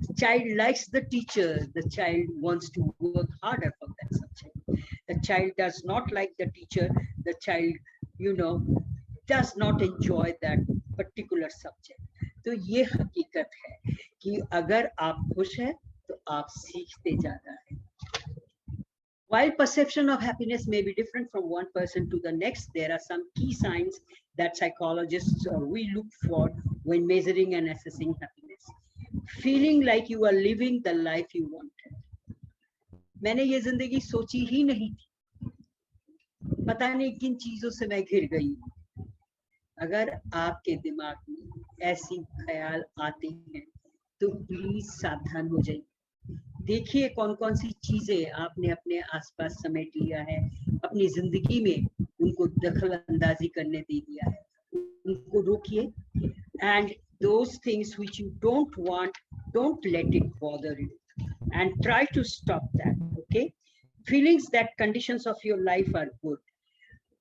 The child likes the teacher. The child wants to work harder for that subject. The child does not like the teacher. The child, you know, does not enjoy that particular subject. तो ये हकीकत है कि अगर आप खुश हैं तो आप सीखते ज्यादा हैं. While perception of happiness may be different from one person to the next, there are some key signs that psychologists we look for when measuring and assessing happiness. Feeling like you are living the life you wanted. मैंने ये जिंदगी सोची ही नहीं थी, पता नहीं किन चीजों से मैं घिर गई. अगर आपके दिमाग में ऐसी ख्याल आते हैं तो प्लीज सावधान हो जाइए. देखिए कौन कौन सी चीजें आपने अपने आसपास समेट लिया है, अपनी जिंदगी में उनको दखल अंदाजी करने दे दिया है, उनको रोकिए. And those things which you don't want, don't let it bother you and try to stop that. Okay, feelings that conditions of your life are good.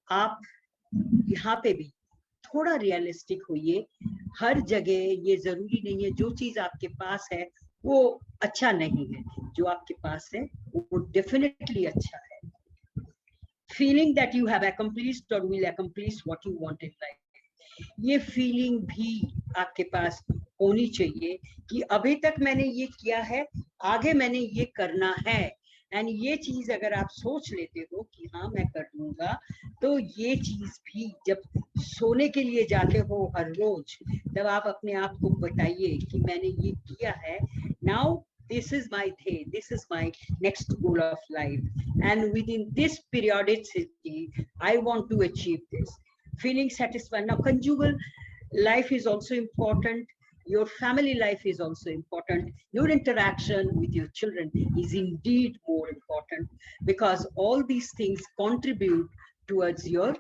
आप यहाँ पे भी थोड़ा रियलिस्टिक होइए. हर जगह ये जरूरी नहीं है जो चीज आपके पास है वो अच्छा नहीं है, जो आपके पास है वो डेफिनेटली अच्छा है. Feeling that you have accomplished or will accomplish what you want in life. ये फीलिंग भी आपके पास होनी चाहिए कि अभी तक मैंने ये किया है, आगे मैंने ये करना है. एंड ये चीज अगर आप सोच लेते हो कि हाँ मैं कर लूंगा, तो ये चीज भी जब सोने के लिए जाते हो हर रोज, तब आप अपने आप को बताइए कि मैंने ये किया है. Now this is my day, this is my next goal of life, and within this periodicity I want to achieve this. Feeling satisfied. Now conjugal life is also important. Your family life is also important. Your interaction with your children is indeed more important, because all these things contribute towards your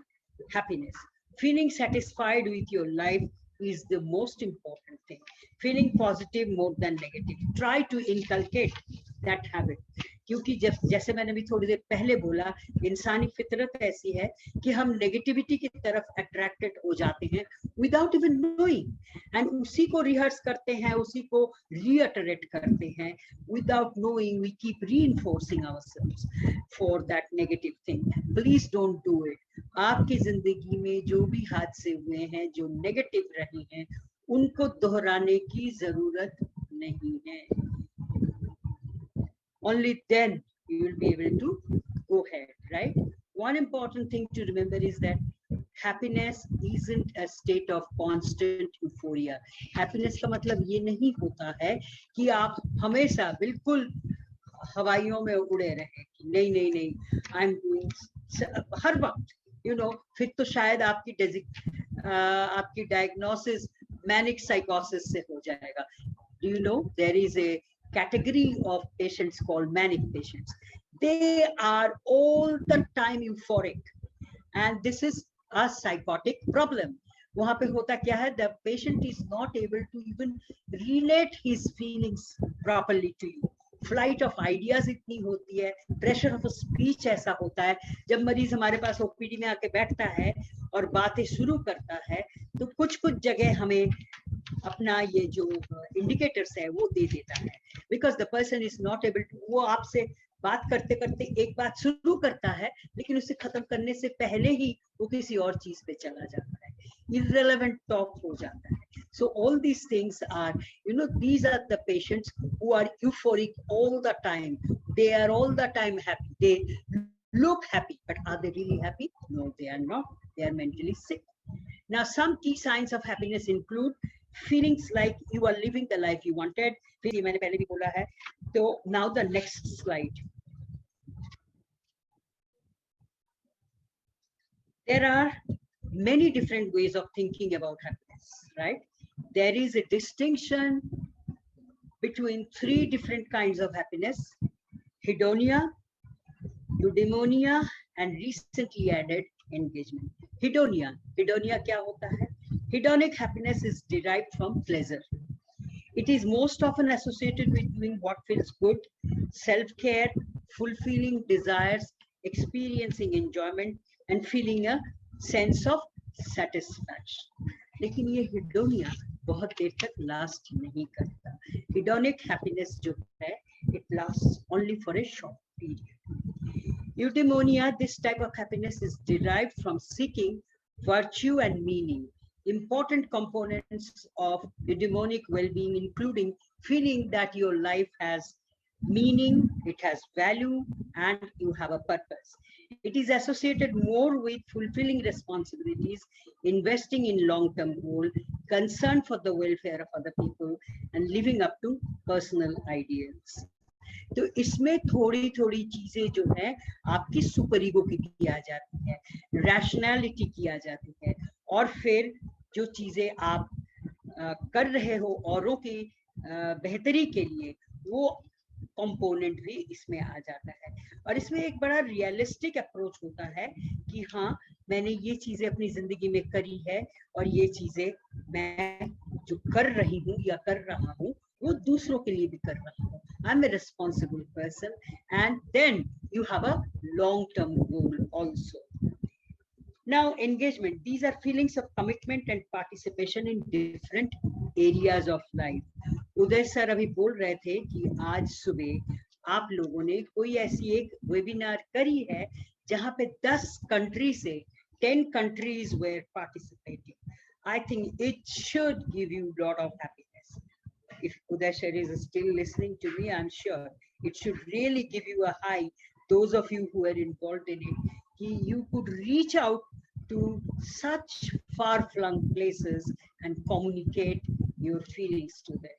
happiness. Feeling satisfied with your life is the most important thing. Feeling positive more than negative. Try to inculcate that habit. क्योंकि जैसे मैंने भी थोड़ी देर पहले बोला, इंसानी फितरत ऐसी है कि हम नेगेटिविटी की तरफ अट्रैक्टेड हो जाते हैं विदाउट इवन नोइंग, एंड उसी को रिहर्स करते हैं, उसी को रीअटरेट करते हैं without knowing. We keep reinforcing ourselves for that negative thing. Please don't do it. आपकी जिंदगी में जो भी हादसे हुए हैं, जो नेगेटिव रहे हैं, उनको दोहराने की जरूरत नहीं है. Only then you will be able to go ahead, right? One important thing to remember is that happiness isn't a state of constant euphoria. Happiness का मतलब ये नहीं होता है कि आप हमेशा बिल्कुल हवाइयों में उड़े रहे कि नहीं नहीं नहीं I'm doing हर वक्त, you know, फिर तो शायद आपकी डायग्नोसिस मैनिक साइकोसिस से हो जाएगा. Do you know there is a category of patients called manic patients? They are all the time euphoric, and this is a psychotic problem. वहां पे होता क्या है, the patient is not able to even relate his feelings properly to you. Flight of ideas इतनी होती है, प्रेशर ऑफ स्पीच ऐसा होता है. जब मरीज हमारे पास ओपीडी में आके बैठता है और बातें शुरू करता है, तो कुछ कुछ जगह हमें अपना ये जो इंडिकेटर्स है वो दे देता है, because the person is not able to. वो आपसे बात करते करते एक बात शुरू करता है, लेकिन उसे खत्म करने से पहले ही वो किसी और चीज पे चला जाता है, irrelevant talk हो जाता है. So all these things are, you know, these are the patients who are euphoric all the time. They are all the time happy. They look happy, but are they really happy? No, they are not. They are mentally sick. Now, some key signs of happiness include feelings like you are living the life you wanted. फिर ये मैंने पहले भी बोला है. So now the next slide. There are many different ways of thinking about happiness, right? There is a distinction between three different kinds of happiness: hedonia, eudaimonia, and recently added engagement. Hedonia क्या होता है? Hedonic happiness is derived from pleasure. It is most often associated with doing what feels good, self-care, fulfilling desires, experiencing enjoyment, and feeling a sense of satisfaction. लेकिन ये हिडोनिया बहुत देर तक लास्ट नहीं करता. हिडोनिक हैप्पीनेस जो है, it lasts only for a short period. Eudaimonia, this type of happiness is derived from seeking virtue and meaning. Important components of eudaimonic well-being including feeling that your life has meaning, it has value, and you have a purpose. It is associated more with fulfilling responsibilities, investing in long-term goals, concern for the welfare of other people, and living up to personal ideals. तो इसमें थोड़ी थोड़ी चीजें जो है आपकी सुपर ईगो की भी आ जाती है, रैशनैलिटी की आ जाती है, और फिर जो चीजें आप कर रहे हो औरों की बेहतरी के लिए, वो कंपोनेंट भी इसमें आ जाता है. और इसमें एक बड़ा रियलिस्टिक अप्रोच होता है कि हाँ, मैंने ये चीजें अपनी जिंदगी में करी है, और ये चीजें मैं जो कर रही हूँ या कर रहा हूँ वो दूसरों के लिए भी कर रहा हूँ. I am a responsible person, and then you have a long term goal also. Now, engagement. These are feelings of commitment and participation in different areas of life. Uday sir अभी बोल रहे थे कि आज सुबह आप लोगों ने कोई ऐसी एक वेबिनार करी है जहाँ पे 10 कंट्री से 10 countries were participating. I think it should give you a lot of happiness. If Uday sir is still listening to me, I'm sure it should really give you a high. Those of you who are involved in it, you could reach out to such far-flung places and communicate your feelings to them.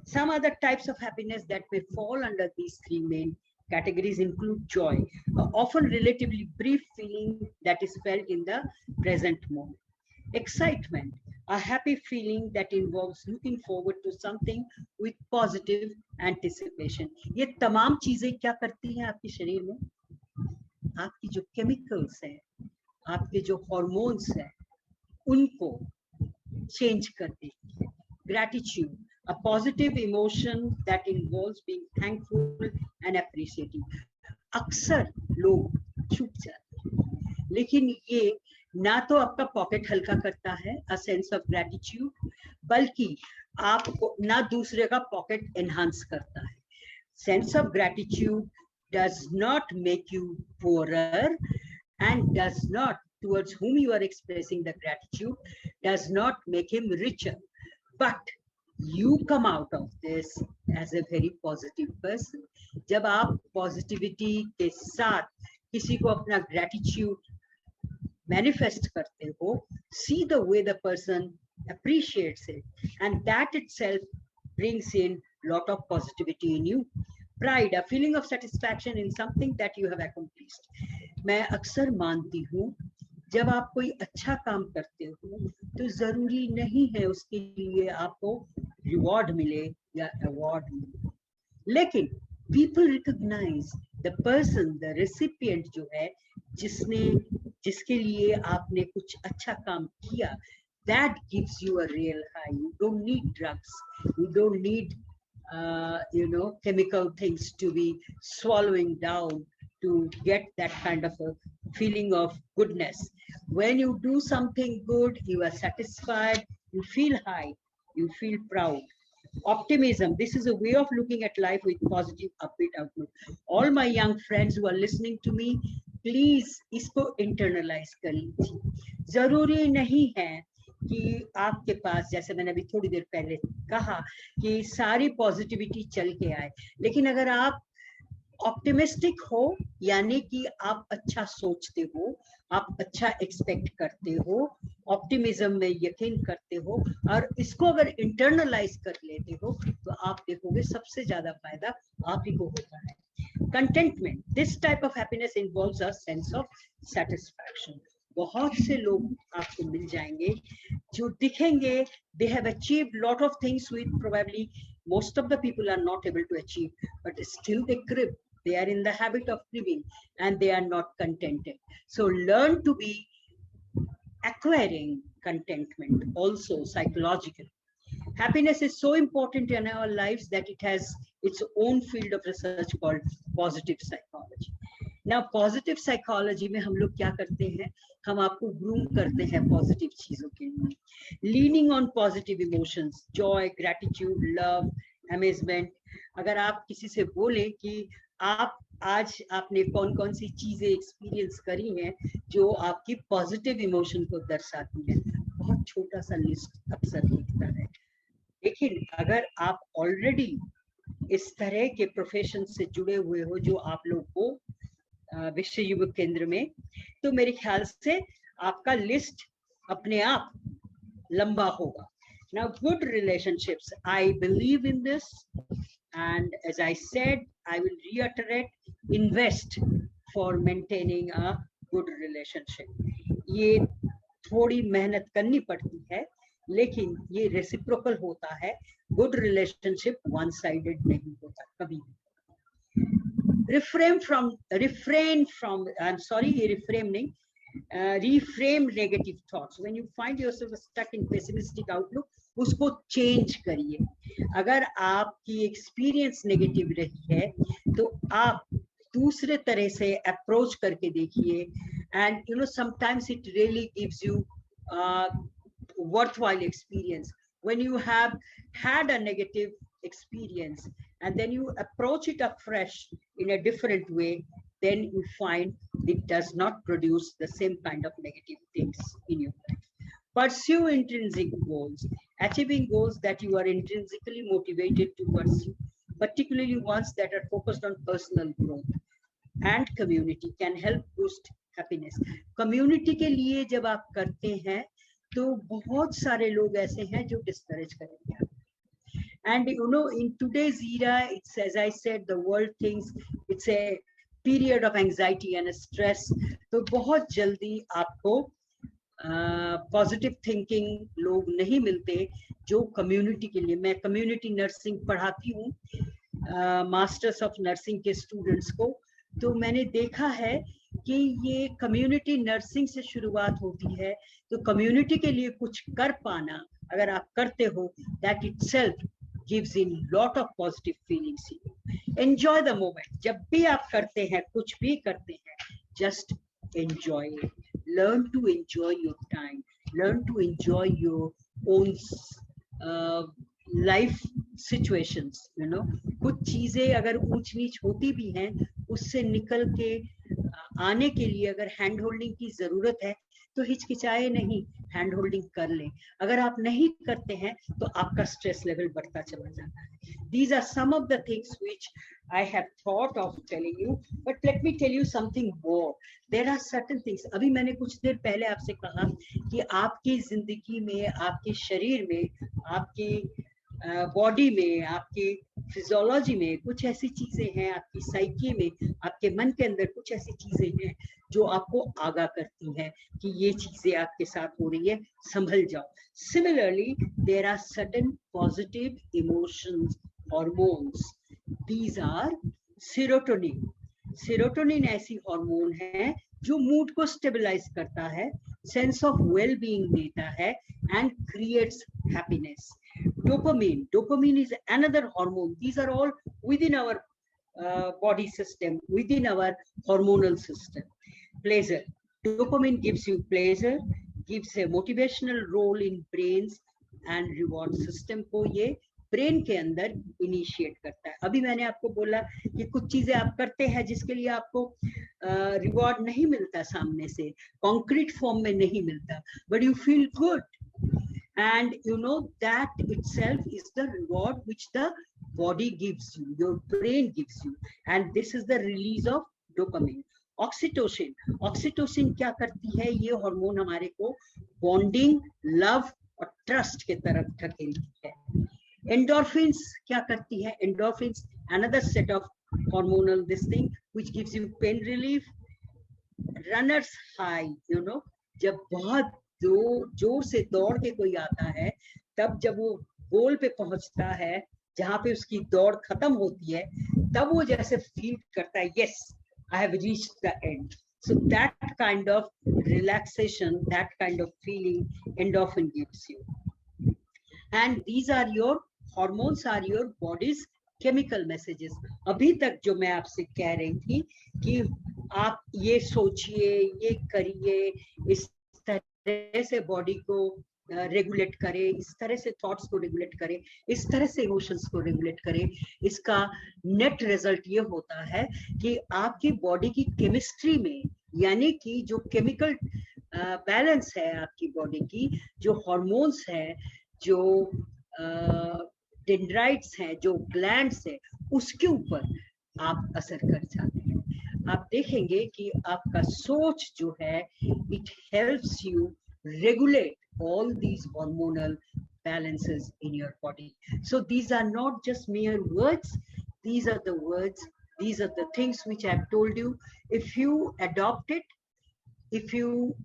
Some other types of happiness that may fall under these three main categories include joy, often relatively brief feeling that is felt in the present moment. Excitement, a happy feeling that involves looking forward to something with positive anticipation. ये तमाम चीजें क्या करती हैं आपके शरीर में? आपकी जो केमिकल्स हैं, आपके जो हॉर्मोन्स हैं, उनको चेंज कर देती है. Gratitude, a positive emotion that involves being thankful and appreciating. अक्सर लोग चुप जाते हैं, लेकिन ये ना तो आपका पॉकेट हल्का करता है, a sense of gratitude, बल्कि आपको ना दूसरे का पॉकेट एनहांस करता है. Sense of gratitude does not make you poorer and does not, towards whom you are expressing the gratitude, does not make him richer, but you come out of this as a very positive person. जब आप पॉजिटिविटी के साथ किसी को अपना gratitude manifest करते हो, see the way the person appreciates it, and that itself brings in lot of positivity in you. Pride, a feeling of satisfaction in something that you have accomplished. मैं अक्सर मानती हूँ जब आप कोई अच्छा काम करते हो तो जरूरी नहीं है उसके लिए आपको रिवॉर्ड मिले या अवार्ड मिले, लेकिन people recognize the person, the recipient जो है, जिसके लिए आपने कुछ अच्छा काम किया, that gives you a real high. You don't need drugs, you don't need chemical things to be swallowing down to get that kind of a feeling of goodness. When you do something good, you are satisfied, you feel high, you feel proud. Optimism, this is a way of looking at life with positive upbeat outlook. All my young friends who are listening to me, please इसको internalize कर लीजिए. जरूरी नहीं है कि आपके पास, जैसे मैंने अभी थोड़ी देर पहले कहा, कि सारी पॉजिटिविटी चल के आए, लेकिन अगर आप ऑप्टिमिस्टिक हो, यानी कि आप अच्छा सोचते हो, आप अच्छा एक्सपेक्ट करते हो, ऑप्टिमिज्म में यकीन करते हो, और इसको अगर इंटरनलाइज कर लेते हो, तो आप देखोगे सबसे ज्यादा फायदा आप ही को होता है. Contentment, this type of happiness involves a sense of satisfaction. बहुत से लोग आपको मिल जाएंगे जो दिखेंगे they have achieved lot of things which probably most of the people are not able to achieve, but still they crib. They are in the habit of cribbing and they are not contented. So learn to be acquiring contentment also psychologically. Happiness is so important in our lives that it has its own field of research called positive psychology. Now positive psychology में हम लोग क्या करते हैं, हम आपको ग्रूम करते हैं पॉजिटिव चीजों के लिए. Leaning on positive emotions, Joy, gratitude, love, amazement. अगर आप किसी से बोलें कि आप आज आपने कौन कौन सी चीजें एक्सपीरियंस करी हैं जो आपकी पॉजिटिव इमोशन को दर्शाती हैं, बहुत छोटा सा लिस्ट अक्सर दिखता है. लेकिन अगर आप ऑलरेडी इस तरह के प्रोफेशन से जुड़े हुए हो जो आप लोग को विश्व युवा केंद्र में, तो मेरे ख्याल से आपका लिस्ट अपने आप लंबा होगा. Now good relationships, I believe in this, and as I said, I will reiterate, invest for maintaining a good relationship. ये थोड़ी मेहनत करनी पड़ती है, लेकिन ये रेसिप्रोकल होता है. गुड रिलेशनशिप वन साइडेड नहीं होता कभी. refrain from reframe negative thoughts. When you find yourself stuck in pessimistic outlook, उसको चेंज करिए. अगर आपकी एक्सपीरियंस नेगेटिव रही है तो आप दूसरे तरह से अप्रोच करके देखिए, and sometimes it really gives you worthwhile experience. When you have had a negative experience and then you approach it afresh in a different way, then you find it does not produce the same kind of negative things in your life. Pursue intrinsic goals. Achieving goals that you are intrinsically motivated to pursue, particularly ones that are focused on personal growth and community, can help boost happiness. Community के लिए जब आप करते हैं तो बहुत सारे लोग ऐसे हैं जो डिस्करेज करेंगे. And in today's era, it's, as I said, the world thinks it's a period of anxiety and stress. तो बहुत जल्दी आपको पॉजिटिव थिंकिंग लोग नहीं मिलते जो कम्युनिटी के लिए, मैं कम्युनिटी नर्सिंग पढ़ाती हूँ मास्टर्स ऑफ नर्सिंग के स्टूडेंट्स को, तो मैंने देखा है कि ये कम्युनिटी नर्सिंग से शुरुआत होती है। तो कम्युनिटी के लिए कुछ कर पाना, अगर आप करते हो, that itself gives in lot of positive feelings. Enjoy the moment. जब भी आप करते हैं, कुछ भी करते हैं, just enjoy it. Learn to enjoy your time. Learn to enjoy your own life situations. You know, कुछ चीजें अगर ऊंच नीच होती भी हैं, उससे निकल के आने के लिए अगर हैंड होल्डिंग की जरूरत है तो हिचकिचाए नहीं, हैंड होल्डिंग कर लें। अगर आप नहीं करते हैं तो आपका स्ट्रेस लेवल बढ़ता चला जाता है। These are some of the things which I have thought of telling you, but let me tell you something more. There are certain things. अभी मैंने कुछ देर पहले आपसे कहा कि आपकी जिंदगी में, आपके शरीर में, आपकी बॉडी में, आपकी फिजियोलॉजी में कुछ ऐसी चीजें हैं, आपकी साइकी में, आपके मन के अंदर कुछ ऐसी चीजें हैं जो आपको आगाह करती हैं कि ये चीजें आपके साथ हो रही है, संभल जाओ। Similarly, there are certain positive emotions, hormones. These are serotonin. Serotonin ऐसी हार्मोन है जो मूड को स्टेबलाइज करता है, सेंस ऑफ वेल बीइंग देता है and creates happiness. Dopamine. Dopamine is another hormone. These are all within our body system, within our hormonal system. Pleasure. Dopamine gives you pleasure, gives a motivational role in brains and reward system को ये ब्रेन के अंदर इनिशिएट करता है। अभी मैंने आपको बोला कि कुछ चीजें आप करते हैं जिसके लिए आपको रिवॉर्ड नहीं मिलता, सामने से कॉन्क्रीट फॉर्म में नहीं मिलता, but you feel good, and you know that itself is the reward which the body gives you, your brain gives you, and this is the release of dopamine. Oxytocin. Oxytocin क्या करती है? ये हार्मोन हमारे को बॉन्डिंग, लव और ट्रस्ट के तरफ धकेलती है। Endorphins क्या करती है? Endorphins, another set of hormonal this thing which gives you pain relief. Runners high, you know, जब बहुत जोर से दौड़ के कोई आता है, तब जब वो गोल पे पहुंचता है जहां पे उसकी दौड़ खत्म होती है, तब वो जैसे फील करता है, yes, I have reached the end. So that kind of relaxation, that kind of feeling endorphin gives you. And these are your hormones, are your body's chemical messages. अभी तक जो मैं आपसे कह रही थी कि आप ये सोचिए, ये करिए, इस तरह से बॉडी को रेगुलेट करे, इस तरह से थॉट्स को रेगुलेट करे, इस तरह से इमोशंस को रेगुलेट करे, इसका नेट रिजल्ट ये होता है कि आपकी बॉडी की केमिस्ट्री में, यानी कि जो केमिकल बैलेंस है आपकी बॉडी की, जो हार्मोन्स है, जो डेंड्राइट्स हैं, जो ग्लैंड्स है, उसके ऊपर आप असर कर जाते हैं। आप देखेंगे कि आपका सोच जो है, it helps you regulate all these hormonal balances in your body. So these are not just mere words, these are the words, these are the things which I've told you. If you adopt it, if you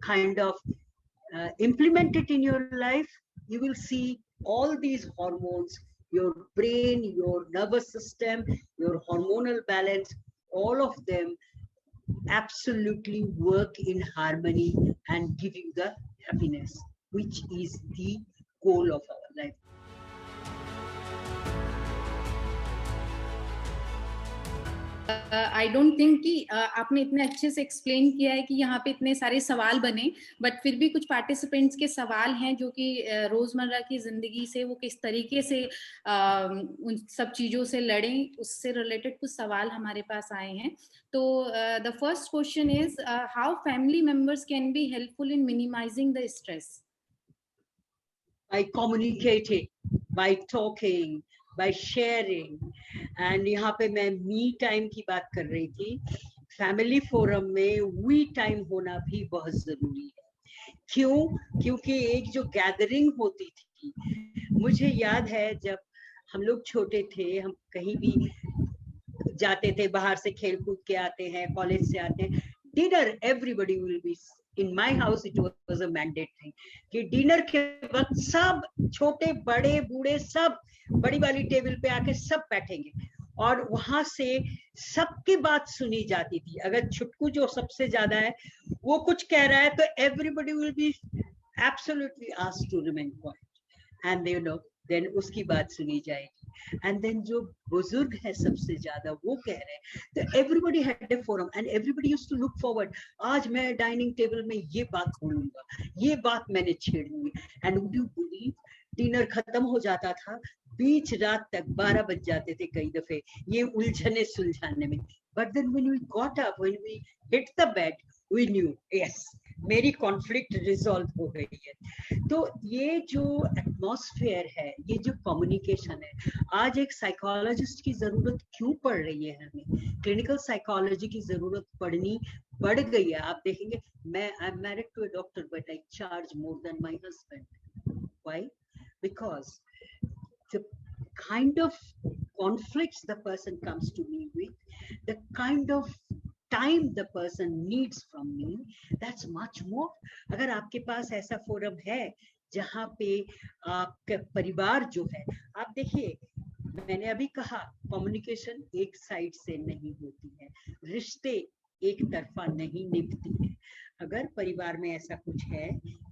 kind of implement it in your life, you will see all these hormones, your brain, your nervous system, your hormonal balance, all of them absolutely work in harmony and give you the happiness, which is the goal of our life. I don't think कि आपने इतने अच्छे से एक्सप्लेन किया है कि यहाँ पे इतने सारे सवाल बने, बट फिर भी कुछ पार्टिसिपेंट्स के सवाल हैं जो कि रोजमर्रा की जिंदगी से वो किस तरीके से उन सब चीजों से लड़ें, उससे रिलेटेड कुछ सवाल हमारे पास आए हैं। तो the first question is how family members can be helpful in minimising the stress? By communicating, by talking, by sharing. And यहाँ पे मैं मी टाइम की बात कर रही थी। फैमिली फोरम में वी टाइम होना भी बहुत जरूरी है। क्यों? क्योंकि एक जो गैदरिंग होती थी, मुझे याद है जब हम लोग छोटे थे, हम कहीं भी जाते थे, बाहर से खेल कूद के आते हैं, कॉलेज से आते हैं, dinner, everybody will be in my house it was a mandate thing कि डिनर के वक्त सब छोटे बड़े बूढ़े सब बड़ी वाली टेबल पे आके सब बैठेंगे और वहां से सबकी बात सुनी जाती थी। अगर छुटकू जो सबसे ज्यादा है वो कुछ कह रहा है तो everybody will be absolutely asked to remain quiet and you know then उसकी बात सुनी जाएगी। and then जो बुजुर्ग है सबसे ज्यादा वो कह रहे हैं तो everybody had a forum and everybody used to look forward, आज मैं डाइनिंग टेबल में ये बात बोलूंगा, ये बात मैंने छेड़ूंगी। and would you believe dinner खत्म हो जाता था, बीच रात तक 12 बज जाते थे कई दफे ये उलझने सुलझाने में। but then when we got up, when we hit the bed, we knew yes मेरी कॉन्फ्लिक्ट रिजॉल्व हो गई है। तो ये जो एटमॉस्फेयर है, ये जो कम्युनिकेशन है, आज एक साइकोलॉजिस्ट की जरूरत क्यों पड़ रही है, हमें क्लिनिकल साइकोलॉजी की जरूरत बढ़ गई है। आप देखेंगे मैं I am married to a doctor but I charge more than my husband. Why? Because the kind of conflicts the person comes to me with, the kind of time the person needs from me, that's much more. अगर आपके पास ऐसा फोरम है जहाँ पे आपका परिवार जो है, आप देखिए मैंने अभी कहा कम्युनिकेशन एक साइड से नहीं होती है, रिश्ते एक तरफा नहीं निभती है। अगर परिवार में ऐसा कुछ है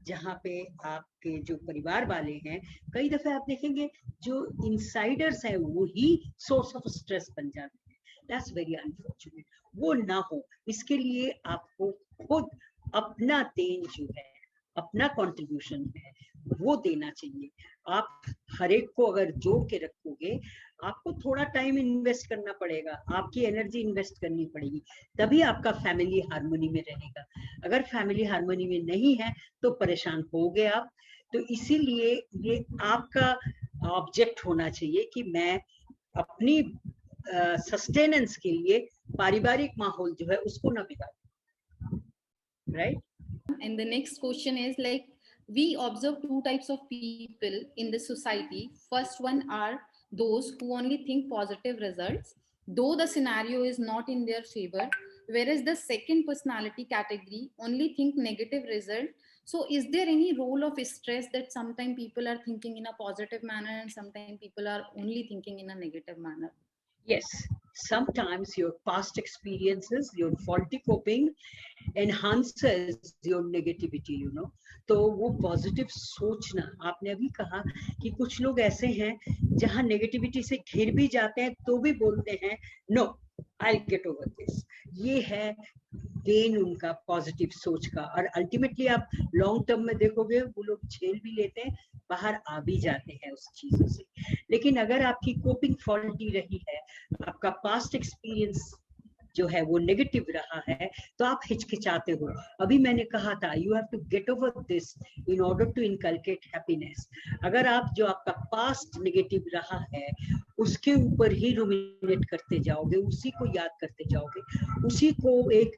जहाँ पे आपके जो परिवार वाले हैं, कई दफे आप देखेंगे जो इनसाइडर्स हैं वो ही सोर्स ऑफ स्ट्रेस बन जाते हैं। That's very unfortunate. वो ना हो, इसके लिए आपको खुद अपना देन जो है, अपना कंट्रीब्यूशन है वो देना चाहिए। आप हर एक को अगर जोड़ के रखोगे, आपको थोड़ा टाइम इन्वेस्ट करना पड़ेगा, आपकी एनर्जी इन्वेस्ट करनी पड़ेगी, तभी आपका फैमिली हार्मोनी में रहेगा। अगर फैमिली हार्मोनी में नहीं है तो परेशान होगे आप। तो इसीलिए ये आपका ऑब्जेक्ट होना चाहिए कि मैं अपनी सस्टेनेंस के लिए पारिवारिक माहौल जो है उसको ना बिगाड़ूं, right? And the next question is like, we observe two types of people in the society. First one are those who only think positive results, though the scenario is not in their favor, whereas the second personality category only think negative result. So is there any role of stress that sometimes people are thinking in a positive manner and sometimes people are only thinking in a negative manner? Yes, sometimes your past experiences, your faulty coping enhances your negativity, you know. तो वो पॉजिटिव सोचना, आपने अभी कहा कि कुछ लोग ऐसे हैं जहां नेगेटिविटी से घिर भी जाते हैं तो भी बोलते हैं no I get over this. ये है गेन उनका पॉजिटिव सोच का। और अल्टीमेटली आप लॉन्ग टर्म में देखोगे वो लोग झेल भी लेते हैं, बाहर आ भी जाते हैं उस चीजों से। लेकिन अगर आपकी कोपिंग फॉल्टी रही है, आपका पास्ट एक्सपीरियंस जो है वो नेगेटिव रहा है, तो आप हिचकिचाते हो। अभी मैंने कहा था you have to get over this in order to inculcate happiness. अगर आप जो आपका पास्ट नेगेटिव रहा है उसके ऊपर ही रुमिनेट करते जाओगे, उसी को याद करते जाओगे, उसी को एक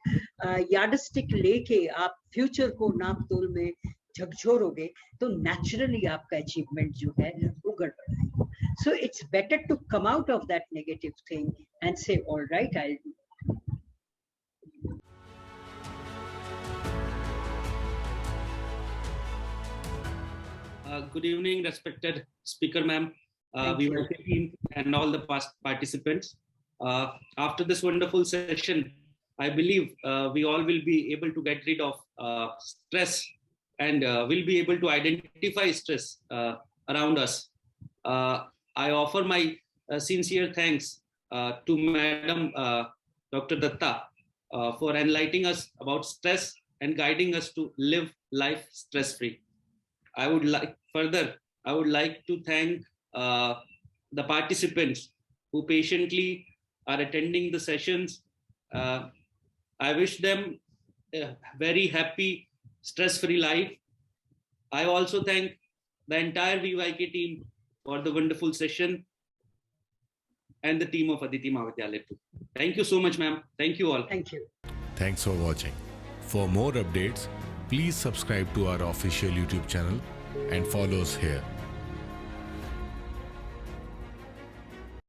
यार्डस्टिक लेके आप फ्यूचर को नापतोल में झकझोरोगे, तो नेचुरली आपका अचीवमेंट जो है वो गड़बड़ाएगा। So it's better to come out of that negative thing and say all right I will do. Good evening, respected speaker ma'am, VYK team and all the past participants. After this wonderful session, I believe we all will be able to get rid of stress and will be able to identify stress around us. I offer my sincere thanks to Madam Dr. Datta for enlightening us about stress and guiding us to live life stress-free. I would like to thank the participants who patiently are attending the sessions. I wish them a very happy, stress-free life. I also thank the entire VYK team for the wonderful session and the team of Aditi Mahavidyalaya too. Thank you so much, ma'am. Thank you all. Thank you. Thanks for watching. For more updates, please subscribe to our official YouTube channel and follow us here.